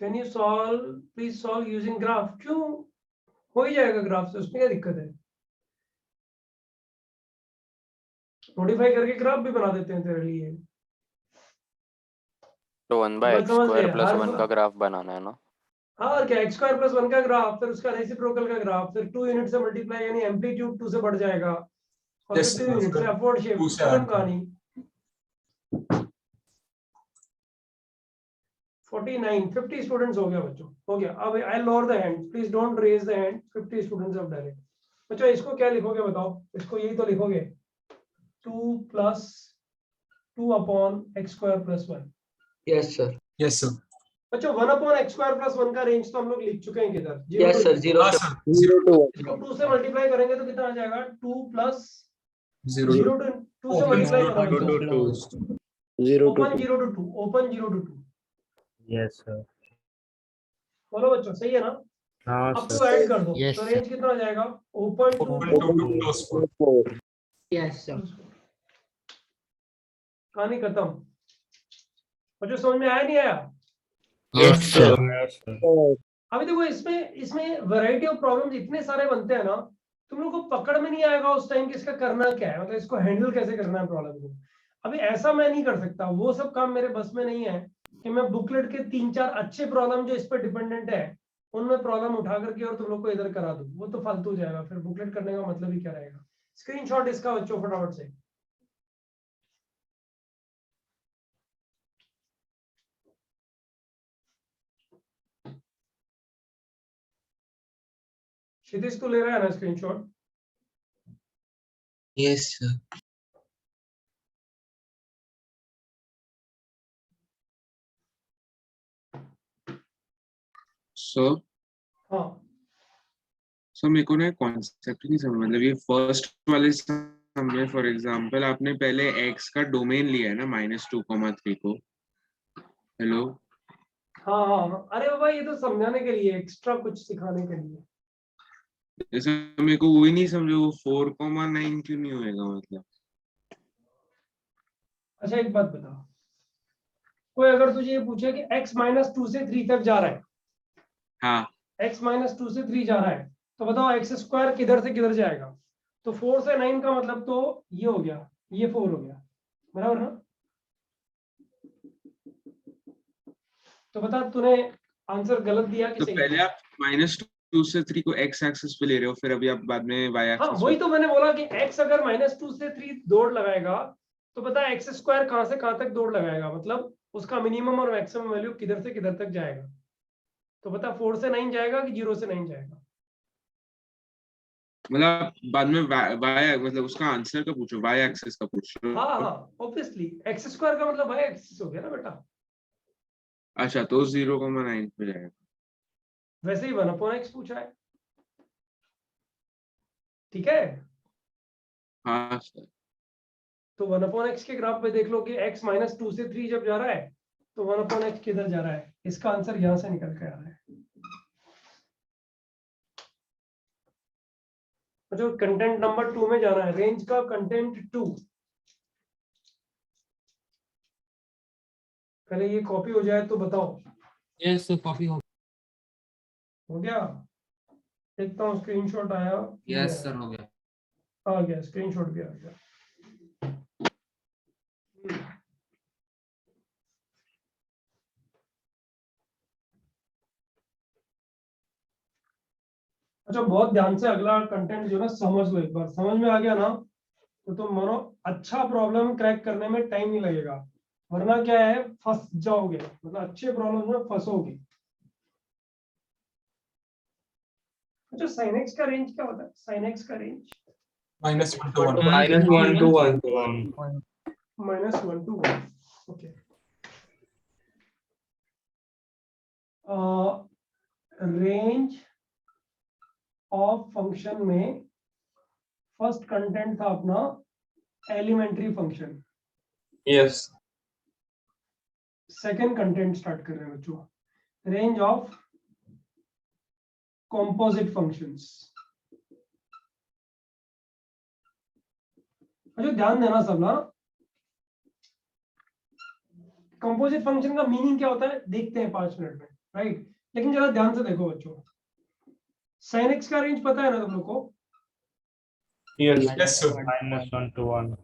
can you solve please solve using graph क्यों हो ही जाएगा ग्राफ से उसमें क्या दिक्कत है मॉडिफाई करके ग्राफ भी बना देते हैं तेरे लिए तो 1 by बात x समझ square गए, plus हर 1 का ग्राफ बनाना है ना. हाँ और क्या x स्क्वायर प्लस 1 का ग्राफ फिर उसका रेसिप्रोकल का ग्राफ फिर 2 यूनिट से मल्टीप्लाई यानी एम्पलीट्यूड 2 से बढ़ जाएगा और Yes, फिर 2 यूनिट sir. से अपवर्ड शेप 2 से खत्म 8 कहानी 49 50 स्टूडेंट्स हो गया बच्चों हो गया अब I lower the hand please don't raise the hand 50 students have done it बच्चों इसको क्या लिखोगे बताओ इसको यही तो लिखोगे 2 plus 2 upon x square plus 1 yes sir. Yes, sir. बच्चों 1 upon x square plus 1 का रेंज तो हम लोग लिख चुके हैं किधर यस सर. 0 हाँ से सर. 0 to 1. इसको 2 से मल्टीप्लाई करेंगे तो कितना आ जाएगा 2 plus 0 0 to 2 से मल्टीप्लाई करोगे तो 0 to open 2. 0 to 2 open 0 to 2 yes sir बोलो बच्चों सही है ना हाँ अब तो ऐड कर दो Yes, तो sir. रेंज कितना आ जाएगा open to Open to close 4. Yes sir. कहानी खत्म बच्चों समझ में आया नहीं आया Yes, sir. अभी देखो इसमें इसमें वैरायटी ऑफ प्रॉब्लम्स इतने सारे बनते हैं ना तुम लोग को पकड़ में नहीं आएगा उस टाइम कि इसका करना क्या है मतलब इसको हैंडल कैसे करना है प्रॉब्लम को अभी ऐसा मैं नहीं कर सकता, वो सब काम मेरे बस में नहीं है कि मैं बुकलेट के 3-4 अच्छे प्रॉब्लम जो इस पर डिपेंडेंट है उनमें प्रॉब्लम उठा करके और तुम लोग को इधर करा दूं, वो तो फालतू जाएगा, फिर बुकलेट करने का मतलब ही क्या रहेगा। स्क्रीनशॉट इसका बच्चों फटाफट से। क्षितिज तो ले रहा है ना स्क्रीनशॉट? Yes sir. सो हाँ सो मेरे को ना कॉन्सेप्ट नहीं समझ, मतलब ये फर्स्ट वाले समझे। फॉर एग्जांपल आपने पहले x का डोमेन लिया है ना -2,3 को। हेलो, हाँ हाँ, अरे बाबा ये तो समझाने के लिए, एक्स्ट्रा कुछ सिखाने के लिए। जैसे मेरे को वही नहीं समझे, वो 4,9 क्यों नहीं होएगा मतलब? अच्छा एक बात बता, कोई अगर तुझे ये पूछे कि x -2 से 3 तक जा रहा है, हाँ, x -2 से 3 जा रहा है, तो बताओ x स्क्वायर किधर से किधर जाएगा? तो 4 से 9 का मतलब तो ये हो गया, ये 4 हो गया, बराबर ना? तो बता तूने आंसर गलत दिया कि तो सही? पहले आप -2 से 3 को x एक्सिस पे ले रहे हो, फिर अभी आप बाद में y हाँ एक्सिस वही तो मैंने बोला कि x अगर -2 से 3 दौड़ लगाएगा तो बता x स्क्वायर कहां से कहां तक दौड़ लगाएगा, मतलब उसका मिनिमम और मैक्सिमम वैल्यू किधर से किधर तक जाएगा? तो बता 4 से 9 जाएगा कि 0 से 9 जाएगा? मतलब बाद में y मतलब उसका आंसर का पूछो, y एक्सिस का पूछो। हाँ हाँ ऑब्वियसली x स्क्वायर का मतलब y एक्सिस हो गया ना बेटा। अच्छा, तो 0,9 पे जाएगा। वैसे ही 1/x पूछा है, ठीक है? हाँ सर। तो 1/x के ग्राफ पे देख लो कि x -2 से 3 जब जा रहा है तो 1/x किधर जा रहा है, इसका आंसर यहां से निकल के आ रहा है। जो कंटेंट नंबर 2 में जाना है, रेंज का कंटेंट 2। पहले ये कॉपी हो जाए तो बताओ। यस कॉपी हो हो गया? देखता हूँ स्क्रीनशॉट आया। यस सर हो गया। आ गया, स्क्रीनशॉट भी आ गया। अच्छा बहुत ध्यान से अगला कंटेंट जो ना समझ लो, एक बार समझ में आ गया ना तो तुम मानो अच्छा प्रॉब्लम क्रैक करने में टाइम नहीं लगेगा, वरना क्या है फंस जाओगे, मतलब अच्छे प्रॉब्लम में फंसोगे। अच्छा sin x का रेंज क्या होता है? sin x का रेंज -1 to 1. -1 to 1 -1 to 1, okay. Range of function में फर्स्ट कंटेंट था अपना elementary function. Yes. Second content start कर रहे हैं बच्चों, रेंज ऑफ कॉम्पोजिट फंक्शंस। अच्छा ध्यान देना सब ना, कंपोजिट फंक्शन का मीनिंग क्या होता है देखते हैं 5 मिनट में, राइट? लेकिन जरा ध्यान से देखो बच्चों, sin x का रेंज पता है ना तुम लोग को? Yes, sir. -1 to 1.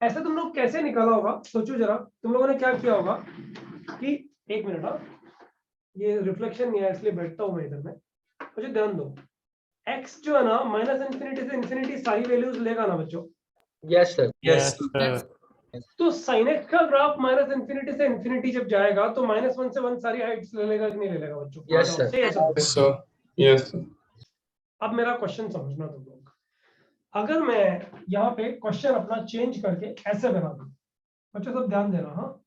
ऐसा तुम लोग कैसे निकाला होगा, सोचो जरा, तुम लोगों ने क्या किया होगा कि एक मिनट, हाँ ये रिफ्लेक्शन नहीं है इसलिए बैठता हूं मैं इधर में, मुझे ध्यान दो। x जो है ना -∞ से इंफिनिटी सारी वैल्यूज लेगा ना बच्चों? Yes sir. Yes. तो sin x का ग्राफ -∞ से इंफिनिटी जब जाएगा तो -1 से 1 सारी हाइट्स ले लेगा कि नहीं ले लेगा बच्चों? Yes, sir. Say yes or no. Yes, sir. Yes, sir. अब मेरा क्वेश्चन समझना तुम लोग, अगर मैं यहाँ पे क्वेश्चन अपना चेंज करके ऐसे बना दूं, बच्चों सब ध्यान देना, हाँ,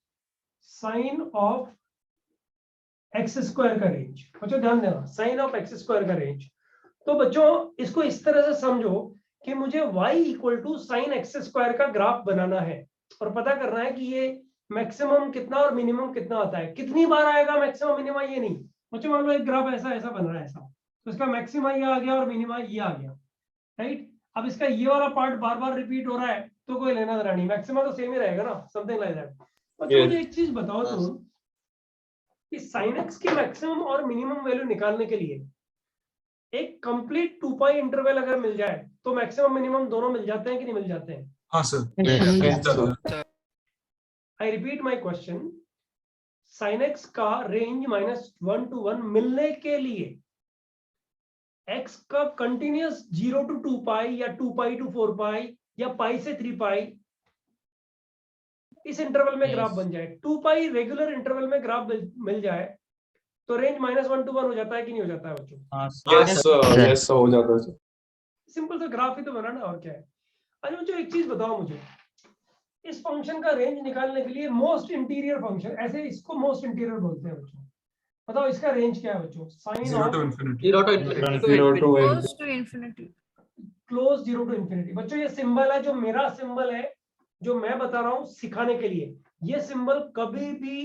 साइन ऑफ एक्स स्क्वायर का रेंज, बच्चों ध्यान देना, साइन ऑफ एक्स स्क्वायर का रेंज। तो बच्चों इसको इस तरह से समझो कि मुझे y = साइन एक्स स्क्वायर का ग्राफ बनाना है और पता करना है कि ये मैक्सिमम कितना और मिनिमम कितना आता है, कितनी बार आएगा मैक्सिमम मिनिमम ये नहीं। बच्चों मान लो एक ग्राफ ऐसा ऐसा बन रहा है ऐसा, तो इसका मैक्सिमम ये आ गया और मिनिमम ये आ गया, राइट? अब इसका ये वाला पार्ट बार बार रिपीट हो रहा है तो कोई लेना देना नहीं, मैक्सिमम तो सेम ही रहेगा ना, समथिंग लाइक दैट। बच्चों मुझे एक चीज बताओ तुम कि sin x की मैक्सिमम और मिनिमम वैल्यू निकालने के लिए एक कंप्लीट 2π इंटरवल अगर मिल जाए तो मैक्सिमम मिनिमम दोनों मिल जाते हैं कि नहीं मिल जाते हैं? हाँ sir. Yes, sir. Yes, sir. I repeat my question, sin x का रेंज -1 to 1 मिलने के लिए x का कंटिन्यूस 0 to 2 पाई या 2 पाई to 4 पाई या पाई से 3 पाई इस इंटरवल में ग्राफ बन जाए, 2 पाई रेगुलर इंटरवल में ग्राफ मिल जाए तो रेंज -1 to 1 हो जाता है कि नहीं हो जाता है बच्चों? Yes, sir. Yes, sir. हो जाता है sir. सिंपल सा ग्राफ ही तो बनाना, और क्या है। अच्छा बच्चों एक चीज बताओ मुझे, इस फंक्शन का रेंज निकालने के लिए मोस्ट इंटीरियर फंक्शन, ऐसे इसको मोस्ट इंटीरियर बोलते हैं बच्चों, बताओ इसका रेंज क्या है बच्चों? Sine 0 to of infinity. 0 to infinity. 0 to Close to infinity. Close 0 to infinity। बच्चों ये सिंबल है, जो मेरा सिंबल है, जो मैं बता रहा हूँ सिखाने के लिए, ये सिंबल कभी भी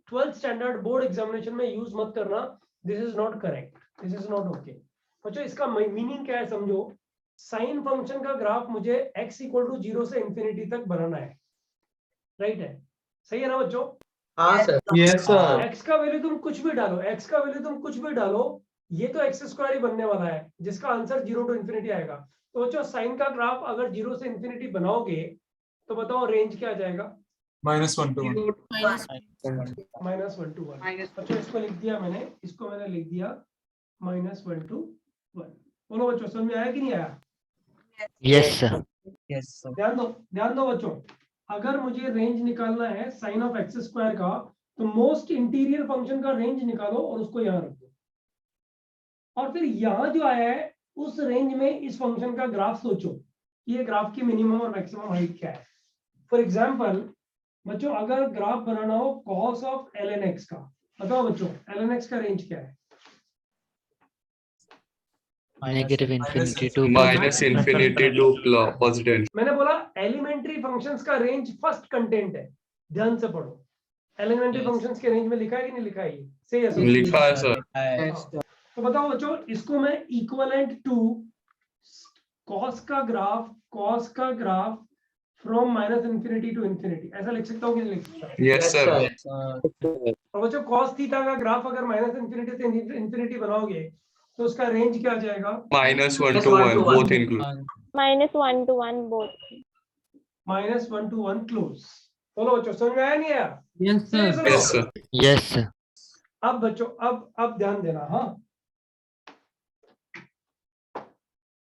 12th स्टैंडर्ड बोर्ड एग्जामिनेशन में यूज मत करना। This is not correct, this is not okay. बच्चों इसका मीनिंग क्या है समझो, साइन फंक्शन का ग्राफ मुझे x = 0 से इंफिनिटी तक बनाना है, राइट है? सही है ना बच्चों? हाँ सर। Yes, sir. x का वैल्यू तुम कुछ भी डालो, x का वैल्यू तुम कुछ भी डालो, ये तो x² ही बनने वाला है, जिसका आंसर 0 to infinity आएगा। तो बच्चों साइन का ग्राफ अगर 0 से इंफिनिटी बनाओगे तो बताओ रेंज क्या आ जाएगा? -1 to 1. -1 to 1। बच्चों इसको लिख दिया मैंने, इसको मैंने लिख दिया -1 to 1। बोलो बच्चों समझ में आया कि नहीं आया? Yes, sir. ध्यान दो बच्चों, अगर मुझे रेंज निकालना है साइन ऑफ x² का, तो मोस्ट इंटीरियर फंक्शन का रेंज निकालो और उसको यहाँ रख दो, और फिर यहाँ जो आया है उस रेंज में इस फंक्शन का ग्राफ सोचो कि ये ग्राफ की मिनिमम और मैक्सिमम हाइट क्या है। फॉर एग्जाम्पल बच्चों अगर ग्राफ बनाना हो cos ऑफ ln x का, बताओ बच्चों ln x का रेंज क्या है? Negative infinity to -infinity to positive. मैंने बोला एलिमेंट्री फंक्शंस का रेंज फर्स्ट कंटेंट है, ध्यान से पढ़ो। एलिमेंट्री फंक्शंस के रेंज में लिखा है कि नहीं लिखा है? ये सही है सर? लिखा है सर। तो बताओ बच्चों इसको मैं इक्विवेलेंट टू cos का graph from -infinity to infinity ऐसा लिख सकता हूँ कि नहीं लिख सकता? Yes, sir. और बच्चों cos थीटा का ग्राफ अगर -infinity से इंफिनिटी बनाओगे तो उसका रेंज क्या आ जाएगा? -1 to 1, both include. -1 to 1 both. -1 to 1 close. बोलो बच्चों समझ में आया नहीं आया? Yes, sir. Yes, sir. Yes, sir. अब बच्चों अब ध्यान देना, हाँ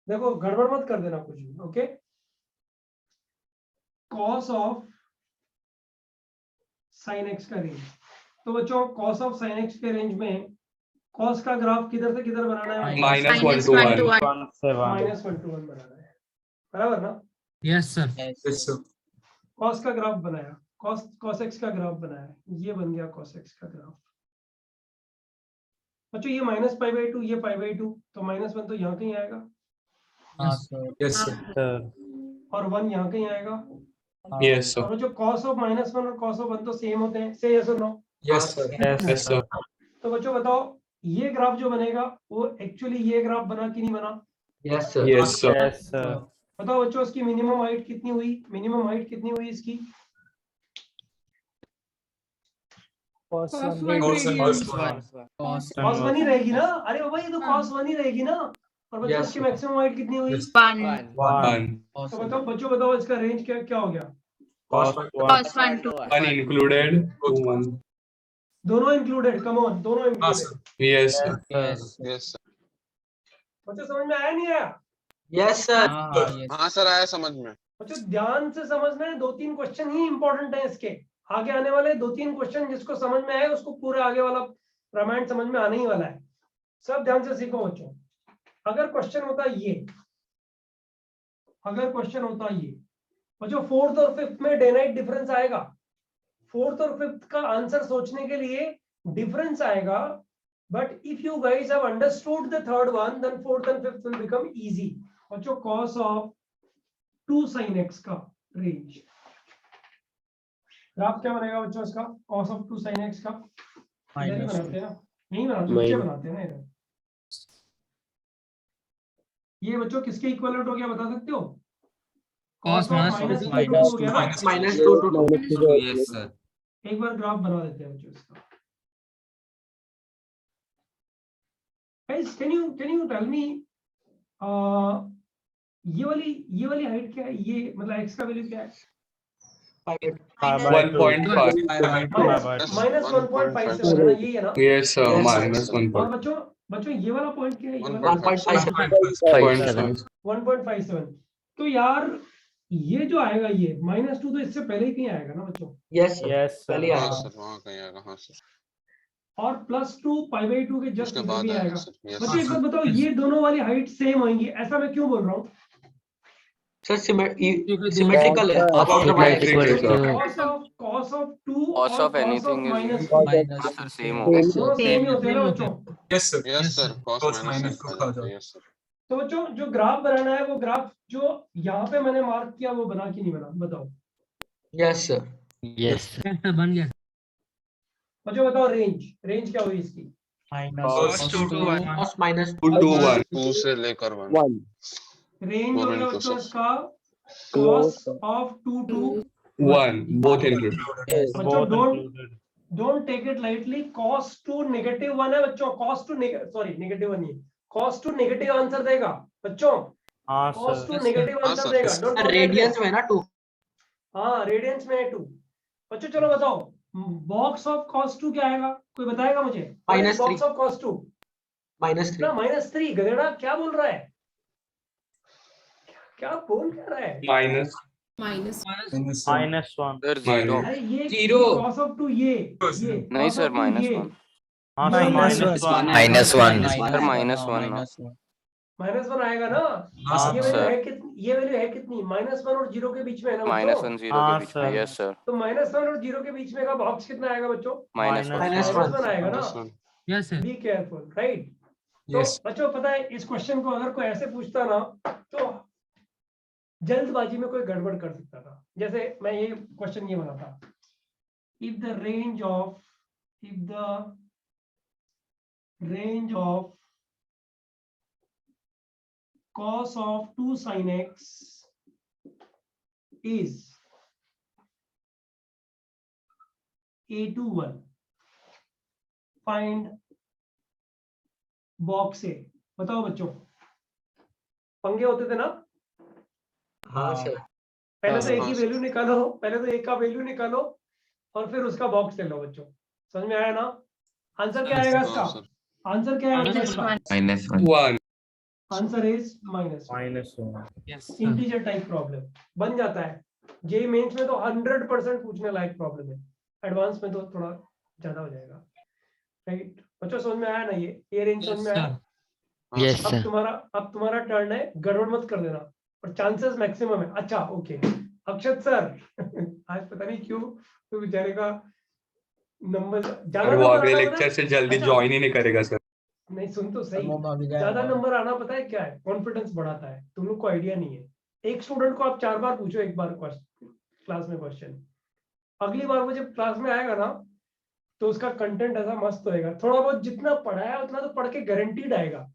देखो गड़बड़ मत कर देना कुछ भी, okay? cos of sin x का रेंज, तो बच्चों cos ऑफ sin x के रेंज में cos का ग्राफ किधर से किधर बनाना है? -1 to 1. -1 to 1 बनाना है, बराबर ना? Yes, sir. Yes, sir. cos का ग्राफ बनाया, cos x का ग्राफ बनाया, ये बन गया cos x का ग्राफ। बच्चों ये -π/2 ये π/2, तो -1 तो यहाँ कहीं आएगा Yes, sir. और 1 यहाँ कहीं आएगा। Yes, sir. और बच्चों cos ऑफ -1 और cos ऑफ 1 तो सेम होते हैं, से यस और no? Yes, sir. Yes, sir. तो बच्चों बताओ ये ग्राफ जो बनेगा वो एक्चुअली ये ग्राफ बना कि नहीं बना? Yes, sir. Yes, sir. बताओ बच्चों इसकी मिनिमम हाइट कितनी हुई? मिनिमम हाइट कितनी हुई इसकी? Cos Cos 1 cos 1 ही रहेगी ना? अरे बाबा ये तो cos 1 ही रहेगी ना? और बच्चों Yes, इसकी sir. मैक्सिमम हाइट कितनी हुई? 1. तो बताओ बच्चों बताओ इसका रेंज क्या हो गया? Cos 1 to 1 included. 1. दोनों इंक्लूडेड, कम ऑन दोनों included. Yes, sir. Yes, sir. बच्चों समझ में आया नहीं आया? Yes, sir. हाँ सर आया समझ में। बच्चों ध्यान से समझना है, 2-3 क्वेश्चन ही इंपॉर्टेंट है इसके, आगे आने वाले 2-3 क्वेश्चन जिसको समझ में आए उसको पूरा आगे वाला रामायण समझ में आने ही वाला है। सब ध्यान से सीखो बच्चों। अगर क्वेश्चन होता ये, बच्चों 4th और 5th में डे नाइट डिफरेंस आएगा, 4th और 5th का आंसर सोचने के लिए डिफरेंस आएगा, but if you guys have understood the third one then 4th and 5th will become easy. बच्चों cos ऑफ 2 sin x का रेंज, ग्राफ क्या बनेगा बच्चों इसका? cos ऑफ 2 sin x का इधर ही बनाते हैं ना, यही बनाते हैं ना इधर। ये बच्चों किसके इक्विवेलेंट हो गया बता सकते हो? Cos -2 हो गया ना? -2 to 2. Yes, sir. एक बार ग्राफ बना देते हैं बच्चों इसका। Guys, can you tell me ये वाली हाइट क्या है? ये मतलब x का वैल्यू क्या है? 1.5. माइनस 1.57 है ना, यही है ना? Yes, sir. Yes, Minus और 1.5. बच्चों ये वाला पॉइंट क्या है? ये वाला 1.57. 1.57। तो यार ये जो आएगा ये -2 तो इससे पहले ही कहीं आएगा ना बच्चों? Yes, sir. Yes, sir. पहले हाँ आया। सर, वहाँ कहीं आएगा। हाँ सर, और +2 π/2 के जस्ट उसके इधर बाद भी आएगा आएगा। सर। यस बच्चों एक बात बताओ, ये दोनों वाली हाइट सेम होंगी, ऐसा मैं क्यों बोल रहा हूँ? सर सिमेट्रिकल है। आप Cos ऑब्जर्व theta is करेंगे। equal to cos of 2 Cos और of cos anything of is -2 sir same होगा। दोनों सेम ही होते हैं ना बच्चों? Yes, sir. Yes sir, cos -1 आ जाता है। Yes sir. तो बच्चों जो ग्राफ बनाना है, वो ग्राफ जो यहाँ पे मैंने मार्क किया वो बना कि नहीं बना, बताओ? Yes sir. yes sir. बन गया। बच्चों बताओ रेंज क्या हुई इसकी? Cos 2 to 1. Cos minus 2 to 1. 2 से लेकर 1। रेंज हो गया Four बच्चों into इसका cos of 2 to 1. Both included. बच्चों don't take it lightly. cos to -1 है बच्चों। cos to -1 नहीं, cos to नेगेटिव आंसर देगा बच्चों। cos to नेगेटिव हाँ, आंसर सर। देगा। डोंट रेडियंस में ना 2। हाँ रेडियंस में है 2। बच्चों चलो बताओ, बॉक्स ऑफ cos 2 क्या आएगा? कोई बताएगा मुझे? -3। Box of cos 2 -3। ना -3। गधेड़ा क्या बोल रहा है? क्या बोल रहा है? Minus. -1। Sir, अरे ये cos of 2 ये नहीं cos सर, of 2 ये -1. -1 -1 -1 आएगा ना? ये वैल्यू है ये वैल्यू है कितनी? -1 और 0 के बीच में है ना बच्चों? -1 0 के बीच में। Yes sir. तो -1 और 0 के बीच में का बॉक्स कितना आएगा बच्चों? -1 -1 आएगा ना? Yes sir. Be careful, right? तो बच्चों पता है, इस क्वेश्चन को अगर कोई ऐसे पूछता ना तो जल्दबाजी में कोई गड़बड़ कर सकता था। जैसे मैं ये क्वेश्चन ये बना था, if the range of cos of 2 sin x is a to 1, find box A। बताओ बच्चों, पंगे होते थे ना? हाँ सर। पहले तो एक ही हाँ, वैल्यू निकालो, पहले तो एक का वैल्यू निकालो और फिर उसका बॉक्स ले लो बच्चों। समझ में आया ना? आंसर क्या आएगा इसका? हाँ, सर। आंसर क्या आएगा इसका? -1. Answer is -1। Integer type problem बन जाता है। जेई मेंस में तो 100% पूछने लायक प्रॉब्लम है, एडवांस में तो थोड़ा ज्यादा हो जाएगा, राइट? बच्चों समझ में आया ना? ये रेंज समझ में आया? yes अब sir. तुम्हारा टर्न है, गड़बड़ मत कर देना, और चांसेस मैक्सिमम है। अच्छा ओके अक्षत सर आज पता नहीं क्यों तो बेचारे का नंबर ज्यादा और वो नंबर अगले आना लेक्चर से जल्दी अच्छा। ज्वाइन ही नहीं करेगा सर। नहीं सुन तो सही, ज्यादा नंबर आना पता है क्या है? कॉन्फिडेंस बढ़ाता है। तुम लोग को आइडिया नहीं है। एक स्टूडेंट को आप 4 बार पूछो एक बार क्लास में क्वेश्चन, अगली बार वो जब क्लास में आएगा ना तो उसका कंटेंट ऐसा मस्त होएगा। थोड़ा बहुत जितना पढ़ा है उतना तो पढ़ के गारंटीड आएगा,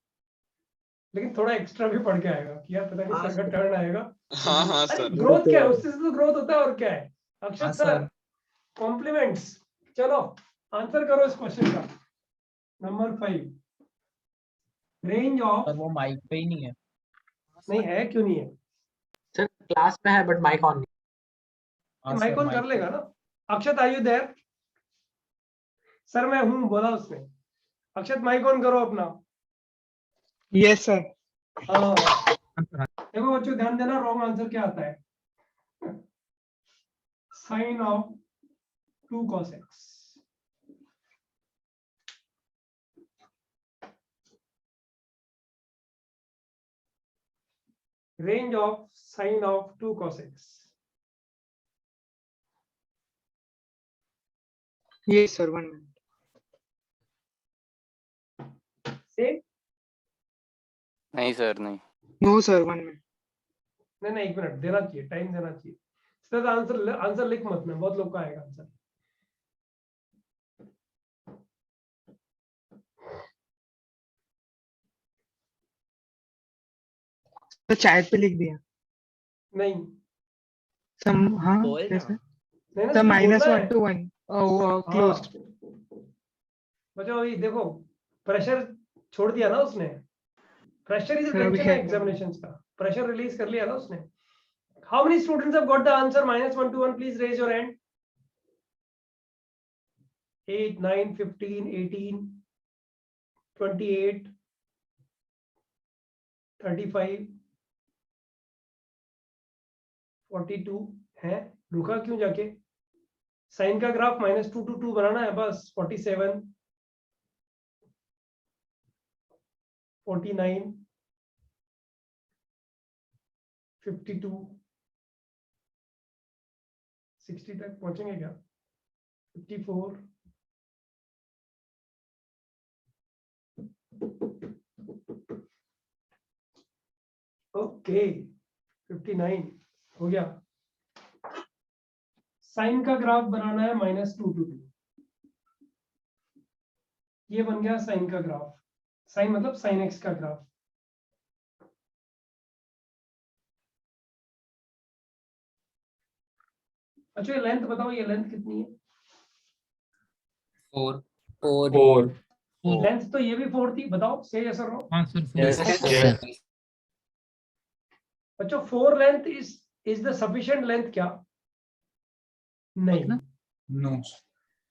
लेकिन थोड़ा एक्स्ट्रा भी पढ़ के आएगा कि यार पता नहीं सर का टर्न आएगा। हाँ अरे सर। ग्रोथ क्या है? उससे तो ग्रोथ होता है और क्या है? Akshat sir compliments. चलो आंसर करो इस क्वेश्चन का। नंबर 5, रेंज ऑफ वो माइक पे ही नहीं है। नहीं है, क्यों नहीं है? सर क्लास में है बट माइक ऑन नहीं। माइक ऑन कर लेगा ना। अक्षत आर यू देयर? सर मैं हूं बोला उसने। अक्षत माइक ऑन करो अपना। Yes sir. हाँ देखो बच्चों ध्यान देना, रॉन्ग आंसर क्या आता है? Sine of 2 cos x। Range of sine of 2 cos x। Yes sir. 1 minute. Same? नहीं सर, नहीं। No sir. 1 minute. नहीं 1 मिनट देना चाहिए, टाइम देना चाहिए। सर आंसर लिख मत ना, बहुत लोग का आएगा आंसर। तो चैट पे लिख दिया। नहीं हाँ कैसे? नहीं ना, The इसको -1 बोलना है। to 1. Oh closed. बच्चों अभी देखो प्रेशर छोड़ दिया ना उसने। प्रेशर इज सर, अभी टेंशन है है। एग्जामिनेशंस का। प्रेशर रिलीज कर लिया ना उसने। How many students have got the answer -1 to 1? Please raise your hand. 8, 9, 15, 18, 28, 35, 42 है. रुका क्यों जाके? साइन का ग्राफ -2 to 2 बनाना है बस. 47, 49, 52, 60 तक पहुंचेंगे क्या? 54, ओके 59 हो गया. साइन का ग्राफ बनाना है -2 to 2. ये बन गया साइन का ग्राफ. साइन मतलब साइन एक्स का ग्राफ. अच्छा ये लेंथ बताओ, ये लेंथ कितनी है? 4 4 लेंथ तो ये भी 4 थी. बताओ से यस और नो. हाँ सर Yes. अच्छा 4 length is the sufficient length क्या? नहीं. नो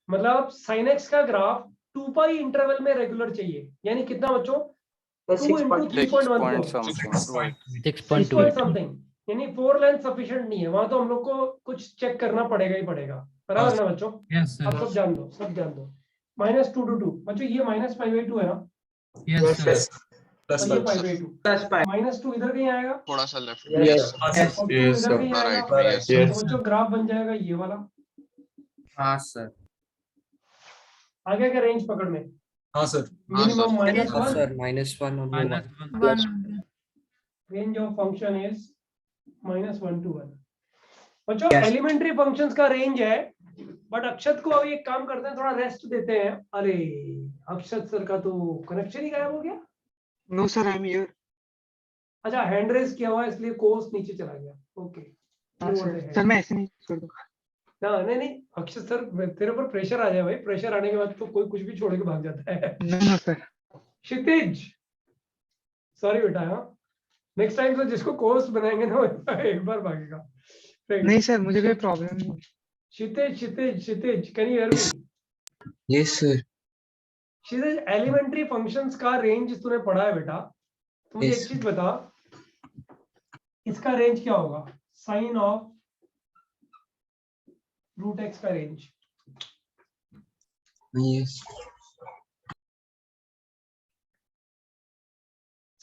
मतलब साइन एक्स का ग्राफ 2 पाई इंटरवल में रेगुलर चाहिए. यानी कितना बच्चों? 2 into 6 point 3.14. something. 6 6.28. point something. यानी 4 लेंथ सफिशिएंट नहीं है. वहां तो हम लोग को कुछ चेक करना पड़ेगा ही पड़ेगा. बराबर ना बच्चों? यस आप सर सब जान दो, सब जान दो. -2 to 2 बच्चों, ये -5/2 है ना? यस सर और ये 5/2. -2 इधर कहीं आएगा थोड़ा सा लेफ्ट. और 2 Yes, इधर sir. कहीं आएगा. Right, yes. तो बच्चों ग्राफ बन जाएगा ये वाला. हाँ सर आगे क्या रेंज पकड़ने? हाँ sir. Minimum -1. -1 1. Range of function is -1 to 1. बच्चों एलिमेंट्री फंक्शंस का रेंज है. बट अक्षत को अभी एक काम करते हैं, थोड़ा रेस्ट देते हैं. अरे अक्षत सर का तो कनेक्शन ही गायब हो गया. No, sir, I'm here. अच्छा हैंड रेस किया हुआ है इसलिए कोर्स नीचे चला गया. ओके हाँ, सर मैं ऐसे नहीं छोड़ दूंगा. ना नहीं नहीं अक्षत सर, तेरे ऊपर प्रेशर आ जाए भाई. प्रेशर आने के बाद तो कोई कुछ भी छोड़ के भाग जाता है. No, sir. क्षितिज सॉरी बेटा. हाँ नेक्स्ट टाइम से जिसको कोर्स बनाएंगे ना वो एक बार भागेगा. नहीं सर, मुझे कोई प्रॉब्लम नहीं. Kshitij can you hear me? Yes sir. Kshitij elementary functions का रेंज तूने पढ़ा है बेटा. तो मुझे Yes. एक चीज बता, इसका रेंज क्या होगा? साइन ऑफ √x का रेंज. यस.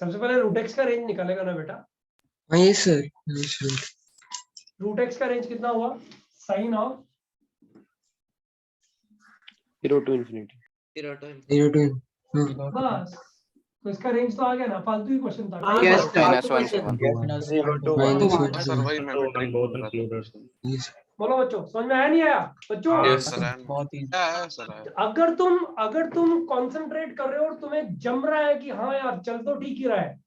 सबसे पहले √x का रेंज निकालेगा ना बेटा. Yes sir. √x का रेंज कितना हुआ? Sine of 0 to infinity. 0 to बस. तो इसका रेंज तो आ गया ना. फालतू ही क्वेश्चन था. -1 से 1. 0 to -1. सर वही मैं both included. Yes. बोलो बच्चों, समझ में आया नहीं आया? बच्चों Yes, sir. सर अगर तुम कंसंट्रेट कर रहे हो और तुम्हें जम रहा है कि हाँ यार चल तो ठीक ही रहा है.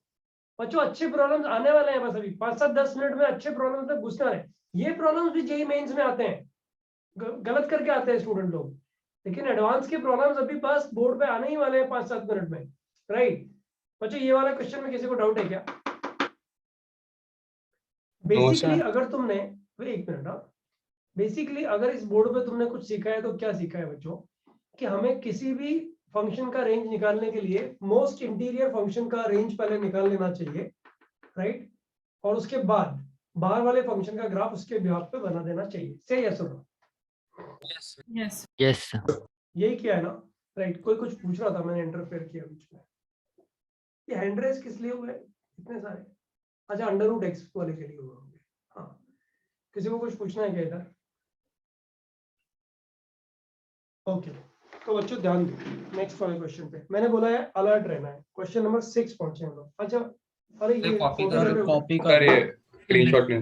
बच्चों अच्छे प्रॉब्लम्स आने वाले हैं. बस अभी 5-7-10 मिनट में अच्छे प्रॉब्लम्स तक घुसना है. ये प्रॉब्लम्स भी जेईई मेंस में आते हैं. गलत करके आते हैं स्टूडेंट लोग. लेकिन एडवांस के प्रॉब्लम्स अभी बस बोर्ड पे आने ही वाले हैं 5-7 मिनट में. राइट बच्चों, ये वाला क्वेश्चन में किसी को डाउट है क्या? बेसिकली अगर तुमने एक मिनट. हाँ बेसिकली अगर इस बोर्ड पे तुमने कुछ सीखा है तो क्या सीखा है बच्चों? कि हमें किसी भी फंक्शन का रेंज निकालने के लिए मोस्ट इंटीरियर फंक्शन का रेंज पहले निकाल लेना चाहिए. राइट और उसके बाद बाहर वाले फंक्शन का ग्राफ उसके बिहाफ पे बना देना चाहिए. से यस और नो? Yes. Yes. यही किया है ना? राइट कोई कुछ पूछ रहा था, मैंने इंटरफेयर किया बीच में. ये हैंड रेस किस लिए हुए इतने सारे? अच्छा √x वाले के लिए हुए होंगे. हाँ किसी को कुछ पूछना है क्या इधर? ओके तो बच्चों ध्यान दो नेक्स्ट वाले क्वेश्चन पे. मैंने बोला है अलर्ट रहना है. क्वेश्चन नंबर 6 पहुंचे हम लोग. अच्छा अरे ये कॉपी अरे स्क्रीनशॉट ले.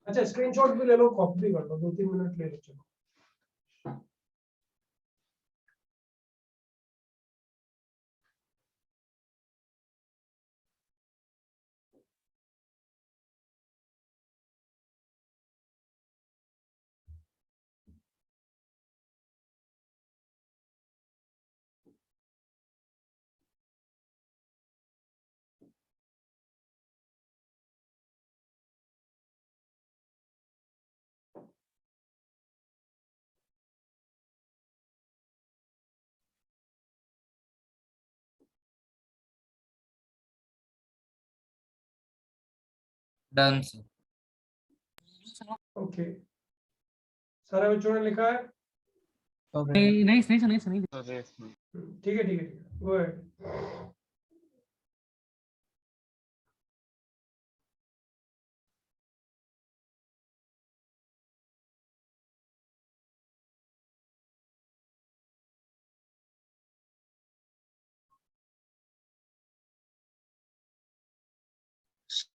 अच्छा स्क्रीनशॉट भी ले लो, कॉपी भी कर लो. 2-3 मिनट ले लो. चलो डन सर। ओके, सारे बच्चों ने लिखा है? नहीं नहीं नहीं नहीं नहीं ठीक है, ठीक है, गो अहेड।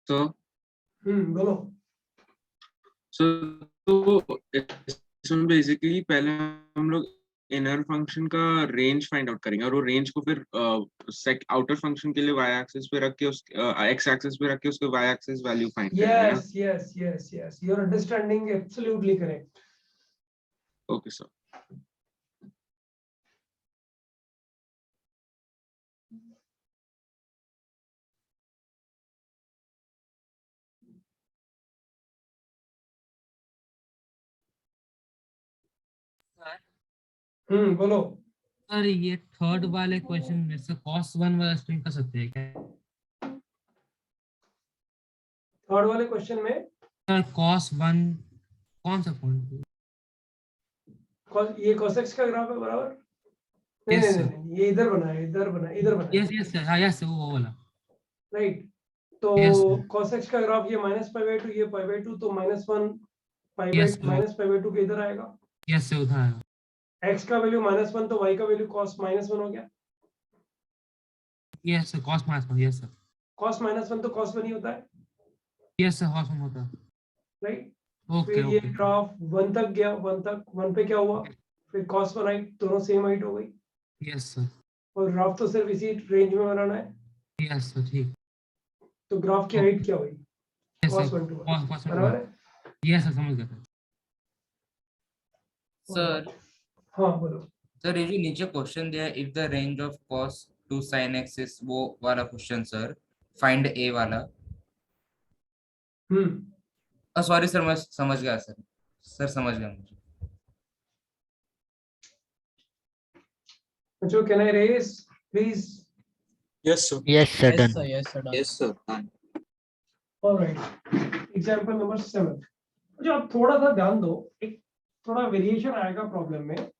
So बोलो। so तो इसमें बेसिकली पहले हम लोग इनर फंक्शन का रेंज फाइंड आउट करेंगे और वो रेंज को फिर आउटर फंक्शन के लिए y एक्सिस पे रख के उस x एक्सिस पे रख के उसके y एक्सिस वैल्यू फाइंड करेंगे ना। Yes, yes, yes, yes. Your understanding absolutely correct. Okay sir. बोलो। सर ये थर्ड वाले क्वेश्चन में से cos 1 वाला स्ट्रिंग कर सकते हैं क्या? थर्ड वाले क्वेश्चन में सर cos 1 कौन सा पॉइंट? ये cos x का ग्राफ है बराबर? नहीं Yes, नहीं sir. नहीं, ये इधर बना है, इधर बना है, इधर बना है, यस यस सर, हाँ यस वो वाला। राइट? तो Yes, sir. cos x का ग्राफ ये -π/2, ये π/2, तो -1 Yes, sir. -π/2 के इधर आएगा। यस सर उधर आएगा। x का वैल्यू -1, तो y का वैल्यू cos -1 हो गया। Yes sir cos -1 yes sir. cos -1 तो cos 1 ही होता है, यस सर cos 1 होता है। राइट? ओके फिर ये ओके। ग्राफ 1 तक गया, 1 पे क्या हुआ? फिर cos 1 हाइट, दोनों सेम हाइट हो गई, यस सर। और ग्राफ तो सिर्फ इसी रेंज में बनाना है, यस सर ठीक। तो ग्राफ की हाइट क्या हुई? Yes cos sir 1 to 1, cos 1 बराबर है? यस सर समझ गया सर। सर हाँ बोलो। सर ये जो नीचे क्वेश्चन दिया है, if the range of cos 2 sin x is वो वाला क्वेश्चन सर, फाइंड a वाला। सॉरी सर, मैं समझ गया सर समझ गया मुझे। बच्चों, can I raise please? Yes, sir. Yes, sir. Done. Yes, sir. Alright, example number 7। जो आप थोड़ा सा ध्यान दो, एक थोड़ा वेरिएशन आएगा प्रॉब्लम में।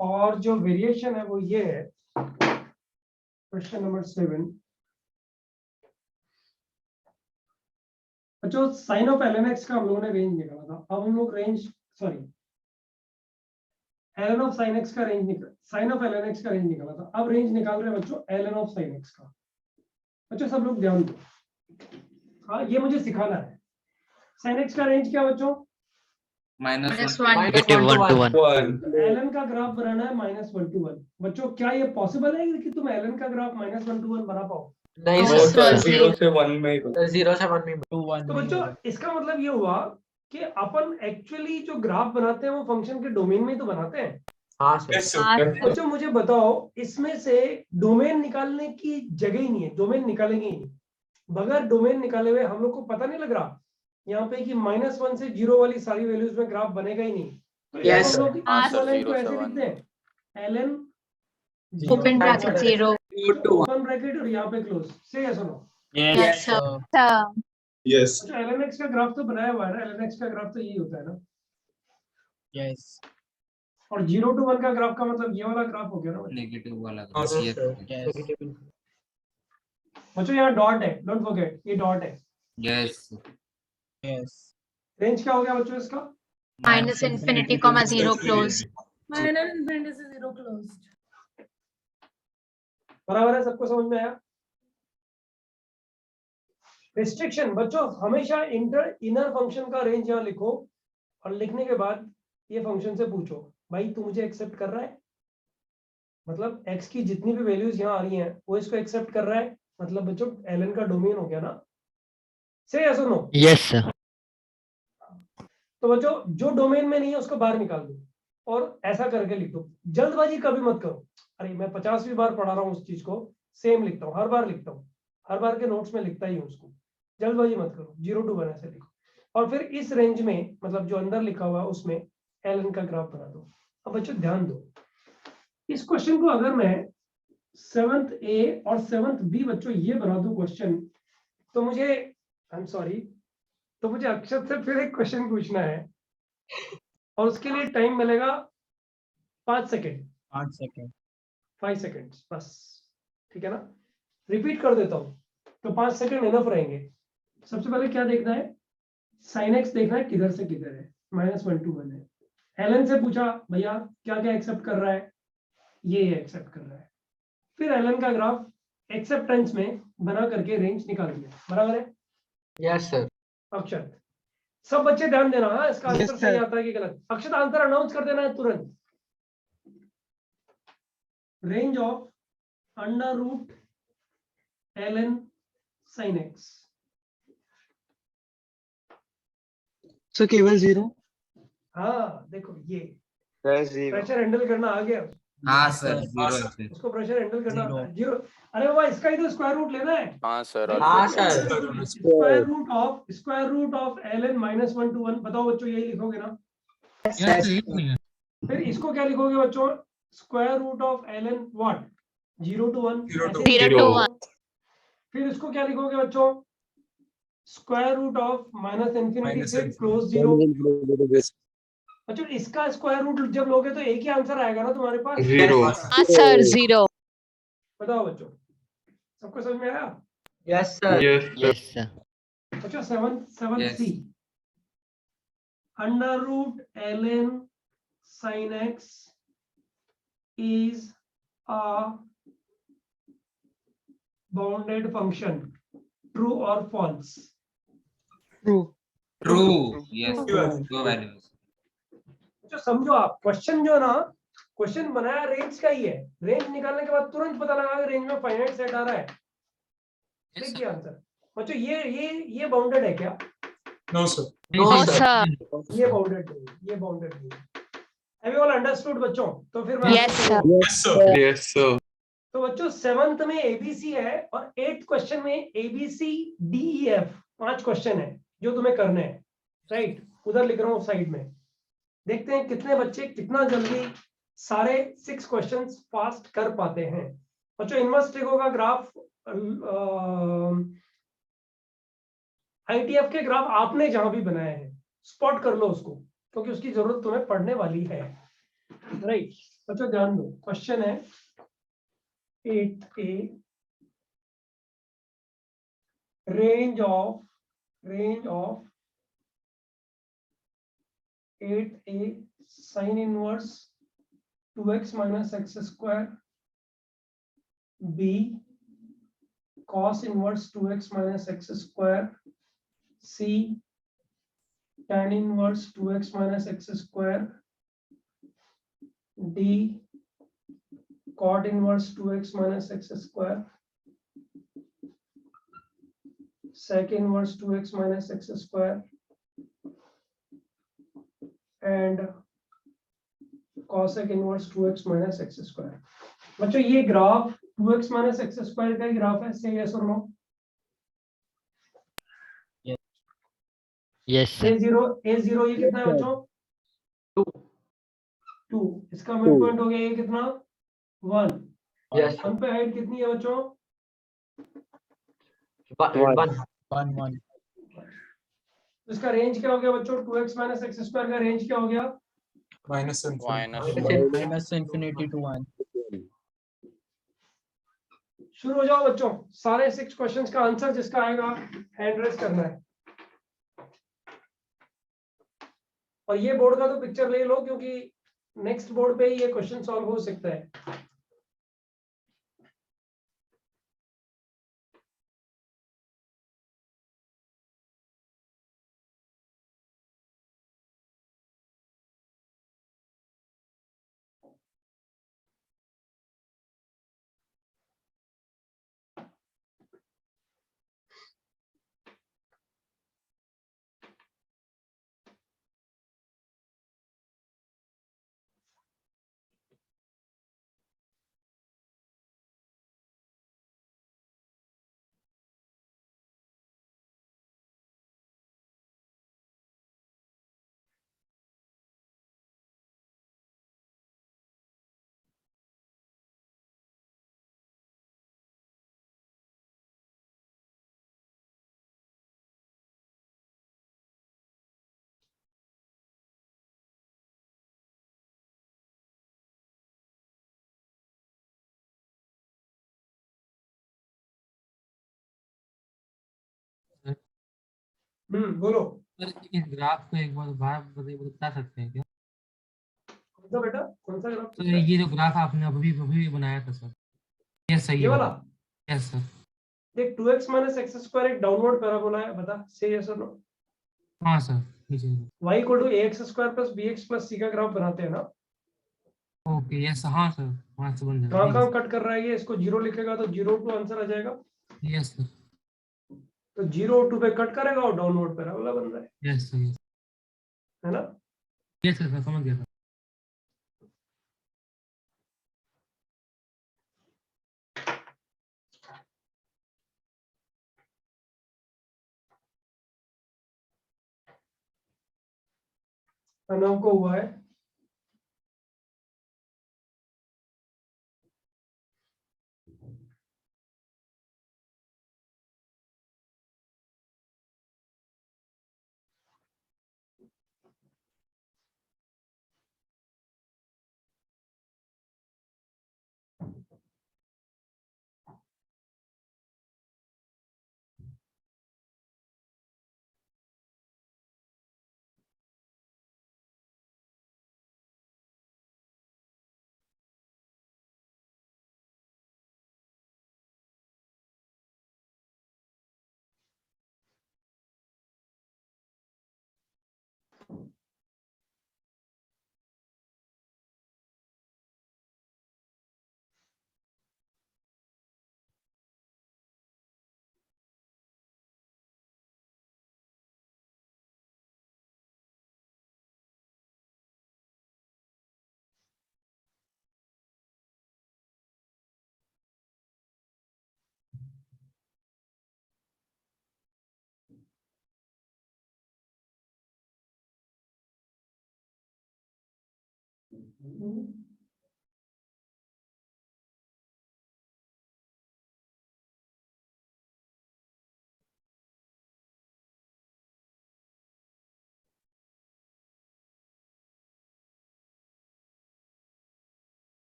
और जो वेरिएशन है वो ये है, क्वेश्चन नंबर 7। अच्छा, साइन ऑफ ln x का हम लोगों ने रेंज निकाला था, अब हम लोग range ln of sin x का range sine of ln x का रेंज निकाला था, अब रेंज निकाल रहे हैं बच्चों ln ऑफ sin x का। बच्चों सब लोग ध्यान दो, हाँ ये मुझे सिखाना है। sin x का रेंज क्या बच्चों? -1 -1 to 1. ln का ग्राफ बनाना है -1 to 1। बच्चों क्या ये पॉसिबल है कि तुम ln का ग्राफ -1 to 1 बना पाओ? नहीं No, सर, sir. 0 से 1 में 0 से 1 में। तो बच्चों इसका मतलब ये हुआ कि अपन एक्चुअली जो ग्राफ बनाते हैं वो फंक्शन के डोमेन में ही तो बनाते हैं। हाँ सर। Yes, sir. बच्चों मुझे बताओ, इसमें से डोमेन निकालने की जगह ही नहीं है, डोमेन निकालेंगे ही नहीं। बगैर डोमेन निकाले हुए हम लोग को पता नहीं लग रहा यहाँ पे कि -1 से 0 वाली सारी वैल्यूज में ग्राफ बनेगा ही नहीं। तो Yes, हम लोग sir. इस वाले को 0 से ऐसे 1 लिखते हैं ln open bracket 0 open bracket और यहाँ पे क्लोज। से या सुनो, yes sir Yes. ln x का ग्राफ तो बनाया हुआ है ना, ln x का ग्राफ तो यही होता है ना। यस। और 0 to 1 का ग्राफ का मतलब ये वाला ग्राफ हो गया ना। नेगेटिव वाला हाँ, ग्राफ, ये सर। बच्चों यहाँ डॉट है, डोंट फॉरगेट ये डॉट है। यस रेंज क्या हो गया बच्चों इसका? -∞, 0 closed -∞ से 0 closed। बराबर है, सबको समझ में आया? रिस्ट्रिक्शन बच्चों, हमेशा इनर फंक्शन का रेंज यहाँ लिखो और लिखने के बाद ये फंक्शन से पूछो, भाई तू मुझे एक्सेप्ट कर रहा है? मतलब x की जितनी भी वैल्यूज यहाँ आ रही हैं वो इसको एक्सेप्ट कर रहा है, मतलब बच्चों ln का डोमेन हो गया ना। से या सुनो, Yes, sir. तो बच्चों जो डोमेन में नहीं है उसको बाहर निकाल दो और ऐसा करके लिख दो। जल्दबाजी कभी मत करो। अरे मैं 50वीं बार पढ़ा रहा हूँ उस चीज को, सेम लिखता हूँ, हर बार लिखता हूँ, हर बार के नोट्स में लिखता ही हूँ उसको। जल्दबाजी मत करो, 0 to 1 ऐसे लिखो। और फिर इस रेंज में मतलब जो अंदर लिखा हुआ है उसमें एलन का ग्राफ बना दो। अब बच्चों ध्यान दो, इस क्वेश्चन को अगर मैं 7th ए और 7th बी बच्चों ये बना दूं क्वेश्चन, तो मुझे आई एम सॉरी, तो मुझे अक्षत से फिर एक क्वेश्चन पूछना है और उसके लिए टाइम मिलेगा 5 सेकेंड, 5 सेकंड 5 सेकेंड्स बस, ठीक है ना। रिपीट कर देता हूं, तो 5 सेकेंड इनफ रहेंगे। सबसे पहले क्या देखना है, साइन एक्स देखना है किधर से किधर है, -1 to 1 है। एलन से पूछा भैया क्या क्या एक्सेप्ट कर रहा है, ये एक्सेप्ट कर रहा है। फिर एलन का ग्राफ एक्सेप्टेंस में बना करके रेंज निकाल दिया, बराबर है। Yes sir. अक्षत, सब बच्चे ध्यान देना, हाँ इसका Yes, आंसर सही sir. आता है कि गलत। अक्षत आंसर अनाउंस कर देना है तुरंत। Range of under root ln sin x। So केवल 0. हाँ देखो ये +0 प्रेशर हैंडल करना आ गया, हाँ सर, जीरो है फिर। उसको प्रेशर हैंडल करना Zero. जीरो। अरे बाबा इसका ही तो स्क्वायर रूट लेना है। हाँ सर, हाँ alpha sir. Square root of ln -1 to 1, बताओ बच्चों यही लिखोगे ना। यस सर, एक मिनट। फिर इसको क्या लिखोगे बच्चों, square root of ln what 0 to 1, 0 to 1. फिर इसको क्या लिखोगे बच्चों, स्क्वायर रूट ऑफ -∞ से -∞. क्लोज 0। बच्चों इसका स्क्वायर रूट जब लोगे तो एक ही आंसर आएगा ना तुम्हारे पास। 0 हाँ सर 0. बताओ बच्चों, सबको समझ में आया। Yes sir. Yes sir. बच्चों 7 Yes. See, under root ln sin x is a bounded function, true or false। True. True. Yes. True. Two values. जो समझो आप क्वेश्चन जो ना, क्वेश्चन बनाया रेंज का ही है, रेंज निकालने के बाद तुरंत पता लगा कि रेंज में फाइनाइट सेट आ रहा है। देखिए आंसर बच्चों, ये बाउंडेड है क्या, no sir no no sir. Sir. ये बाउंडेड नहीं है, ये बाउंडेड नहीं है। Have you all understood बच्चों। तो फिर मैं Yes, आपको sir. Yes sir yes sir तो बच्चों 7th में एबीसी है और 8th क्वेश्चन में एबीसी डीईएफ 5 क्वेश्चन है जो तुम्हें करने हैं, राइट। उधर लिख रहा हूँ साइड में, देखते हैं कितने बच्चे कितना जल्दी सारे 6 क्वेश्चंस फास्ट कर पाते हैं। बच्चों इनवर्स ट्रिगो का ग्राफ, आईटीएफ के ग्राफ आपने जहां भी बनाए हैं स्पॉट कर लो उसको, क्योंकि उसकी जरूरत तुम्हें पड़ने वाली है, राइट। बच्चों ध्यान दो, क्वेश्चन है 8A, range of 8A sin inverse 2x minus x square, B cos inverse 2x minus x square, C tan inverse 2x minus x square, D cot inverse 2x minus x square, sec inverse 2x minus x square, and cosec inverse 2x minus x square। बच्चों ये graph 2x minus x square का ही graph है, से yes और no. Yes, sir. A0 ये कितना है बच्चों, 2। इसका मिड पॉइंट हो गया ये कितना, 1। यस 1 पे हाइट कितनी है बच्चों, 1 1 इसका रेंज क्या हो गया बच्चों, 2x minus x square का रेंज क्या हो गया, माइनस -1। टू 1 शुरू हो जाओ बच्चों। सारे 6 क्वेश्चंस का आंसर जिसका आएगा हैंड रेस करना है। और ये बोर्ड का तो पिक्चर ले लो, क्योंकि नेक्स्ट बोर्ड पे ये क्वेश्चन सॉल्व हो सकता है। बोलो। सर इस ग्राफ को एक बार बता सकते हैं क्या? कौन सा बेटा, कौन सा ग्राफ? तो ये जो ग्राफ आपने अभी बनाया था सर, ये सही ये है? वाला यस सर। देख, 2x माइनस एक्स स्क्वायर एक डाउनवर्ड पैराबोला है, बता से यस और नो। हाँ सर, नीचे। y equal to ax square plus bx plus c का ग्राफ बनाते हैं ना। ओके यस, हाँ सर, वहाँ से बन कहाँ जाएगा। कहाँ कट कर रहा है ये, इसको 0 लिखेगा तो 0 2 आंसर आ जाएगा। Yes sir. तो 0 2 पे कट करेगा और डाउनवर्ड पैराबोला बन रहा यस सर, है ना। यस सर, समझ गया सर। प्रणव को हुआ है।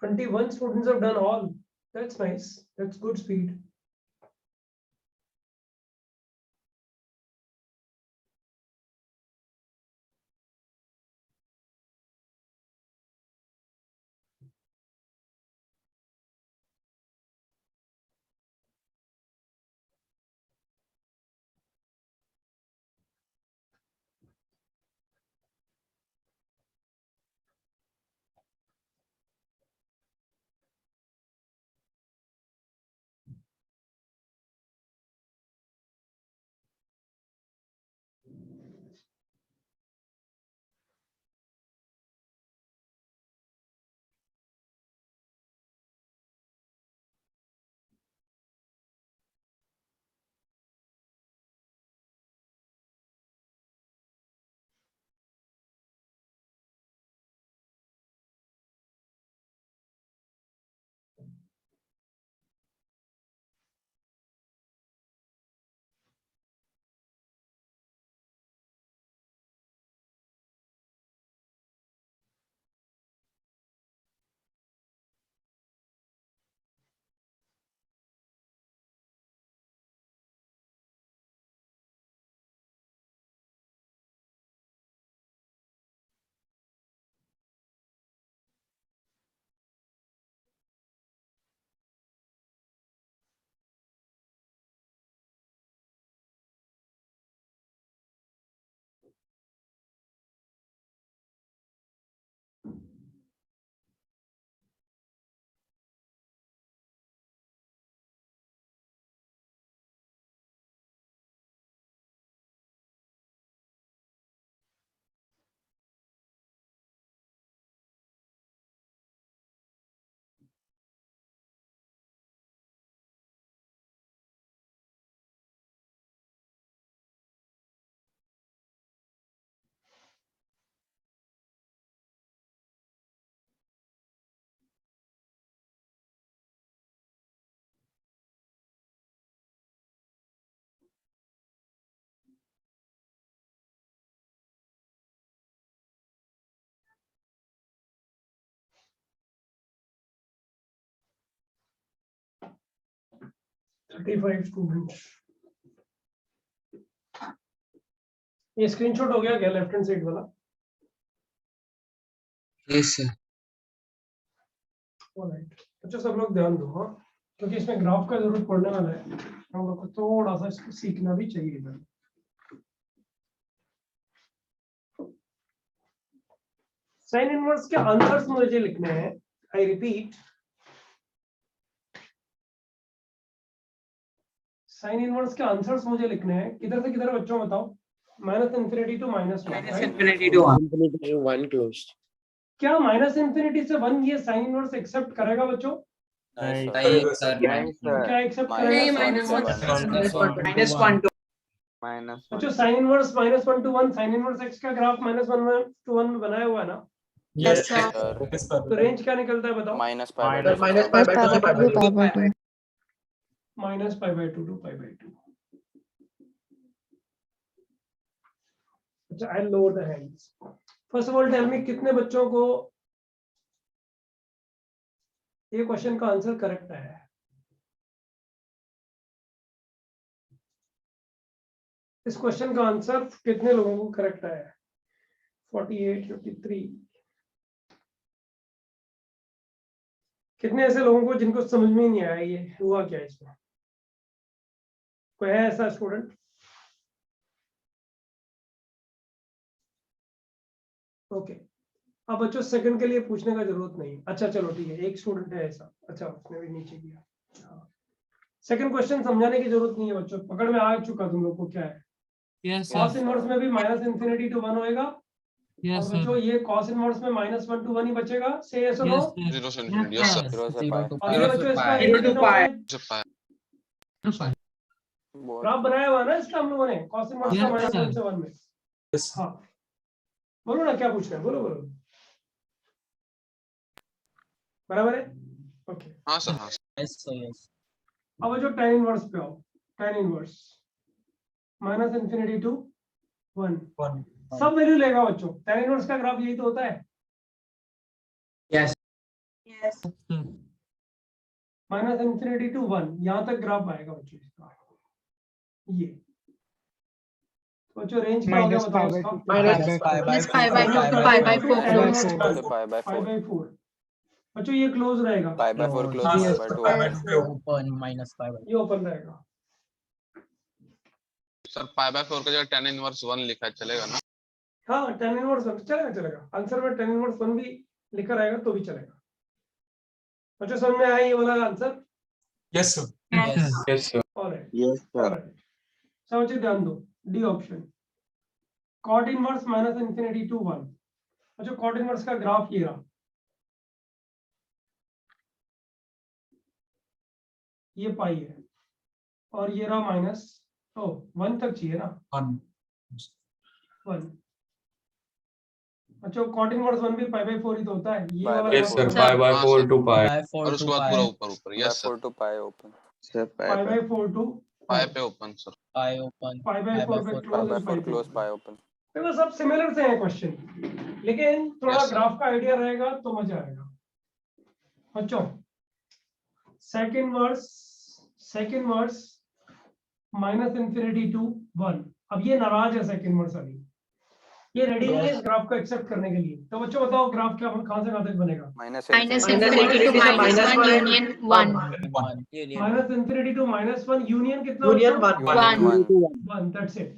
Twenty-one students have done all. That's nice. That's good speed. 35 students. ये स्क्रीनशॉट हो गया क्या लेफ्ट हैंड साइड वाला? Yes sir. ऑलराइट, अच्छा सब लोग ध्यान दो, हाँ, क्योंकि इसमें ग्राफ का जरूरत पड़ने वाला है, हम लोग को थोड़ा सा इसको सीखना भी चाहिए इधर। साइन इनवर्स के आंसर्स मुझे लिखने हैं, आई रिपीट, साइन इनवर्स के आंसर्स मुझे लिखने हैं, किधर से किधर बच्चों बताओ? Minus infinity to minus one. क्या माइनस इन्फिनिटी से 1 ये साइन इनवर्स एक्सेप्ट करेगा बच्चों? नहीं करेगा सर, सर। नहीं। तो क्या एक्सेप्ट नहीं, करेगा? अच्छा, sine inverse -1 to 1, sine inverse x का ग्राफ -1 to 1 में बनाया हुआ है ना? Yes, sir. sir. Yes, sir. तो रेंज क्या निकलता है बताओ? minus pi by 2 to -π/2 to π/2। अच्छा, I lower the hands. First of all tell me, कितने बच्चों को ये क्वेश्चन का आंसर करेक्ट है? इस क्वेश्चन का आंसर कितने लोगों को करेक्ट है? 48, 53। कितने ऐसे लोगों को जिनको समझ में ही नहीं आया ये हुआ क्या इसमें? कोई है ऐसा स्टूडेंट? ओके, अब बच्चों सेकंड के लिए पूछने का जरूरत नहीं। अच्छा चलो ठीक है, एक स्टूडेंट है ऐसा, अच्छा उसने भी नीचे किया। सेकंड क्वेश्चन समझाने की जरूरत नहीं है बच्चों, पकड़ में आ चुका तुम लोग को क्या है। Yes cos sir. इनवर्स में भी -∞ to 1 होएगा, यस और सर। बच्चों ये कॉस इनवर्स में -1 to 1 ही बचेगा। से यस और no? Yes sir. Yes sir. 0 से pi और ये बच्चों इसका एक ग्राफ बनाया हुआ है ना इसका हम लोगों ने, कॉस इनवर्स का Yes, -1 से sir. 1 में। Yes. हाँ बोलो ना, क्या पूछना है, बोलो बोलो। बराबर है, ओके। हाँ सर, हाँ yes sir yes अब जो tan इनवर्स पे आओ, tan इनवर्स -∞ to 1 1. सब वैल्यू लेगा बच्चों। tan इनवर्स का ग्राफ यही तो होता है, Yes. -∞ to 1 यहाँ तक ग्राफ आएगा बच्चों इसका। ये बच्चों रेंज क्या हो गया बताओ इसका? π/4। बच्चों ये क्लोज रहेगा, open minus pi by ये ओपन रहेगा। सर π/4 का जगह tan इनवर्स 1 लिखा है, चलेगा ना? हाँ tan इनवर्स 1 चलेगा, चलेगा। आंसर में tan इनवर्स 1 भी लिखा रहेगा तो भी चलेगा। बच्चों समझ में आया ये वाला answer? Yes, sir. Yes, sir. Alright, yes sir. Alright. सब बच्चे ध्यान दो, D option, cot inverse -∞ to 1। अच्छा, cot इनवर्स का ग्राफ ये रहा, ये पाई है, और ये रहा -1 तक चाहिए ना, 1. 1। अच्छा, cot इनवर्स 1 भी π/4 ही तो होता है, ये वाला Yes, sir. graph π/4 to pi. by 4 और to उसके बाद pi पूरा ऊपर। Yes, sir. Sir π/4 to pi पे open, sir. pi open π/4 पे pi क्लोज, pi ओपन। देखो सब सिमिलर से हैं क्वेश्चन, लेकिन थोड़ा Yes, sir. ग्राफ का आइडिया रहेगा तो मजा आएगा। बच्चों सेकंड वर्स -∞ to 1। अब ये नाराज है सेकंड वर्स अभी, ये रेडी नहीं है इस ग्राफ को एक्सेप्ट करने के लिए। तो बच्चों बताओ ग्राफ क्या कहां से कहां तक बनेगा? -∞ to -1 union 1 -∞ to -1 यूनियन कितना? 1। That's it.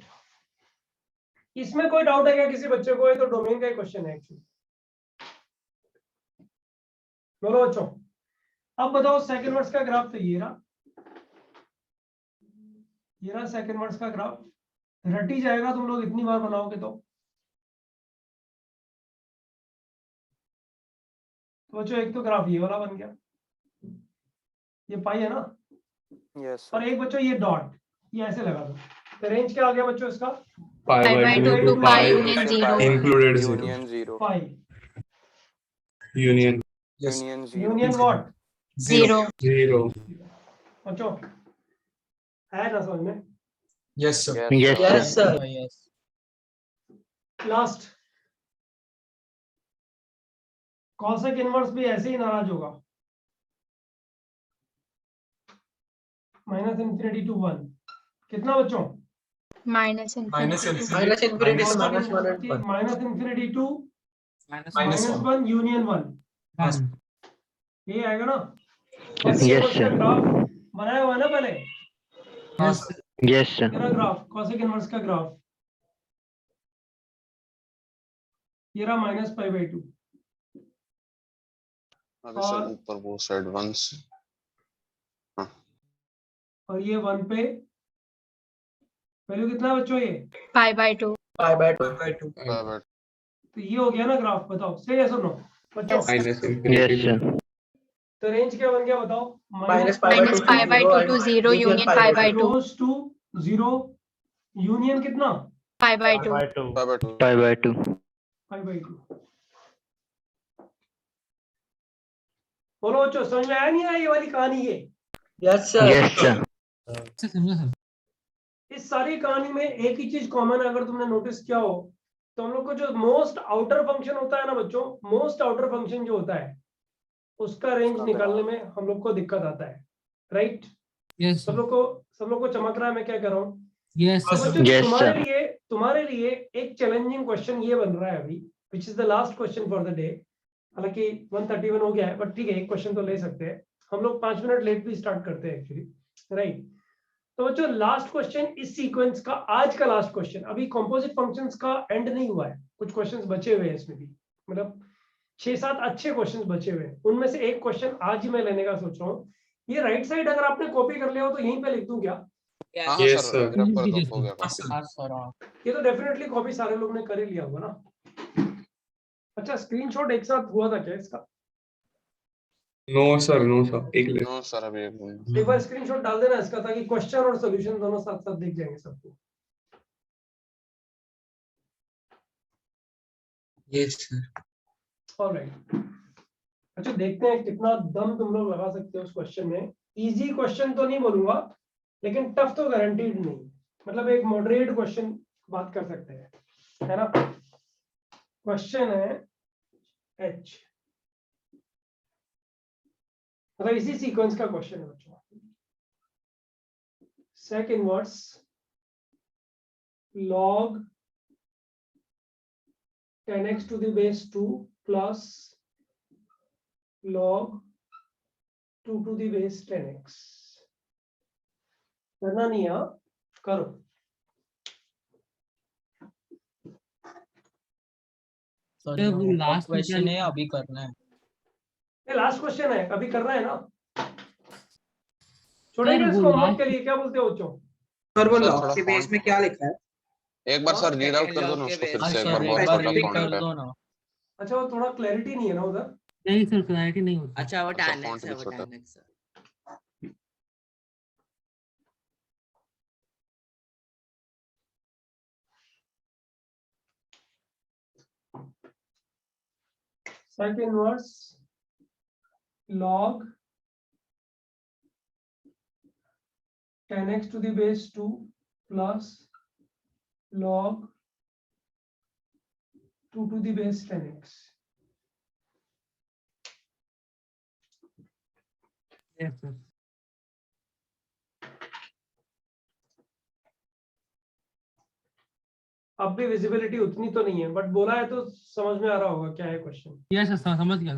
इसमें कोई डाउट है क्या किसी बच्चे को? ये तो डोमेन का ही क्वेश्चन है एक्चुअली। बोलो बच्चों, अब बताओ सेकंड वर्स का ग्राफ तो ये रहा, सेकंड वर्स का ग्राफ। रट ही जाएगा तुम लोग इतनी बार बनाओगे तो। बच्चों एक तो ग्राफ ये वाला बन गया, ये पाई है ना? yes और एक बच्चों ये डॉट, ये ऐसे लगा दो, तो रेंज क्या आ गया बच्चों इसका? /2 to pi union 0 Included 0. union 0 pi Union. Yes. union 0 union what? 0 0. बच्चों है ना समझ में? Yes, sir. yes sir yes last cosec inverse भी ऐसे ही नाराज होगा। माइनस इन्फिनिटी टू 1 कितना बच्चों? Minus Minus infinity to minus infinity Minus minus 1 and 1 minus infinity to minus minus 1. 1 union 1 1 ये आएगा ना? Yes, Cosec sir. का ग्राफ बनाया हुआ है ना पहले? हाँ yes सर Yes, sir. मेरा ग्राफ cosec इनवर्स का ग्राफ ये रहा माइनस पाई बाई 2 अभी सर और- ऊपर वो साइड 1 से और ये 1 पे वैल्यू कितना है बच्चों? ये pi by 2. पाई बाय 2 बराबर तो ये हो गया ना ग्राफ, बताओ सही है सुनो बच्चों? Yes. Minus Yes, infinity sir. तो रेंज क्या बन गया बताओ? Minus pi by 2 Minus pi by 2 to 0 union pi by 2. Close to 0 union कितना? Pi by 2. बराबर 2 Pi by 2. Pi by 2। बोलो बच्चों समझ में आया नहीं आया ये वाली कहानी? ये यस सर Yes, sir. अच्छा समझा सर इस सारी कहानी में एक ही चीज कॉमन है, अगर तुमने नोटिस किया हो तो हम लोग को जो मोस्ट आउटर फंक्शन होता है ना बच्चों, मोस्ट आउटर फंक्शन जो होता है उसका रेंज निकालने में हम लोग को दिक्कत आता है, राइट? यस सब लोग को चमक रहा है मैं क्या कर रहा हूँ? यस तो सर बच्चों Yes, तुम्हारे लिए एक चैलेंजिंग क्वेश्चन ये बन रहा है अभी, which is the last question for the day. हालांकि 131 हो गया है बट ठीक है, एक क्वेश्चन तो ले सकते हैं हम लोग। 5 मिनट लेट भी स्टार्ट करते हैं एक्चुअली, राइट? तो बच्चों लास्ट क्वेश्चन इस सीक्वेंस का, आज का लास्ट क्वेश्चन। अभी कंपोजिट फंक्शंस का एंड नहीं हुआ है, कुछ क्वेश्चंस बचे हुए हैं इसमें भी, मतलब 6-7 अच्छे क्वेश्चंस बचे हुए हैं। उनमें से एक क्वेश्चन आज ही मैं लेने का सोच रहा हूँ। ये राइट साइड अगर आपने कॉपी कर लिया हो तो यहीं पे लिख दूं क्या? हाँ Yes, सर sir. मेरा पर Yes, हो गया हाँ सर हाँ ये तो डेफिनेटली कॉपी सारे लोग ने कर ही लिया होगा ना। अच्छा स्क्रीनशॉट एक साथ हुआ था क्या इसका? नो सर एक नो सर अभी एक एक बार स्क्रीनशॉट डाल देना इसका, ताकि क्वेश्चन और सॉल्यूशन दोनों साथ साथ दिख जाएंगे सबको। यस सर ऑलराइट, अच्छा देखते हैं कितना दम तुम लोग लगा सकते हो उस क्वेश्चन में। इजी क्वेश्चन तो नहीं बोलूंगा, लेकिन टफ तो गारंटीड नहीं, मतलब एक मॉडरेट क्वेश्चन बात कर सकते हैं, है ना? क्वेश्चन है एच, मतलब इसी सीक्वेंस का क्वेश्चन है बच्चों। sec inverse log 10x to the base 2 plus log 2 to the base 10x। करना नहीं है, करो। सर ये वो ये last में क्या क्वेश्चन है लिखा? अभी करना है। ये लास्ट क्वेश्चन है, अभी कर रहे हैं ना? छोड़ेंगे वो इसको होमवर्क last- के लिए, क्या बोलते हो बच्चों? सर वो लॉग के बेस में क्या लिखा है? एक बार हाँ? सर रीड आउट कर दो ना उसको फिर हाँ से एक सर बार एक बहुत बार सारा read फॉन्ट कर है दो ना। अच्छा वो थोड़ा क्लैरिटी नहीं है ना उधर। नहीं सर क्लैरिटी नहीं होती अच्छा वो अच्छा, tan font x है भी वो छोटा। tan x है। sec inverse log 10x to the base 2 plus log 2 to the base 10x। Yes sir अब भी विजिबिलिटी उतनी तो नहीं है, बट बोला है तो समझ में आ रहा होगा क्या है क्वेश्चन। यस सर समझ गया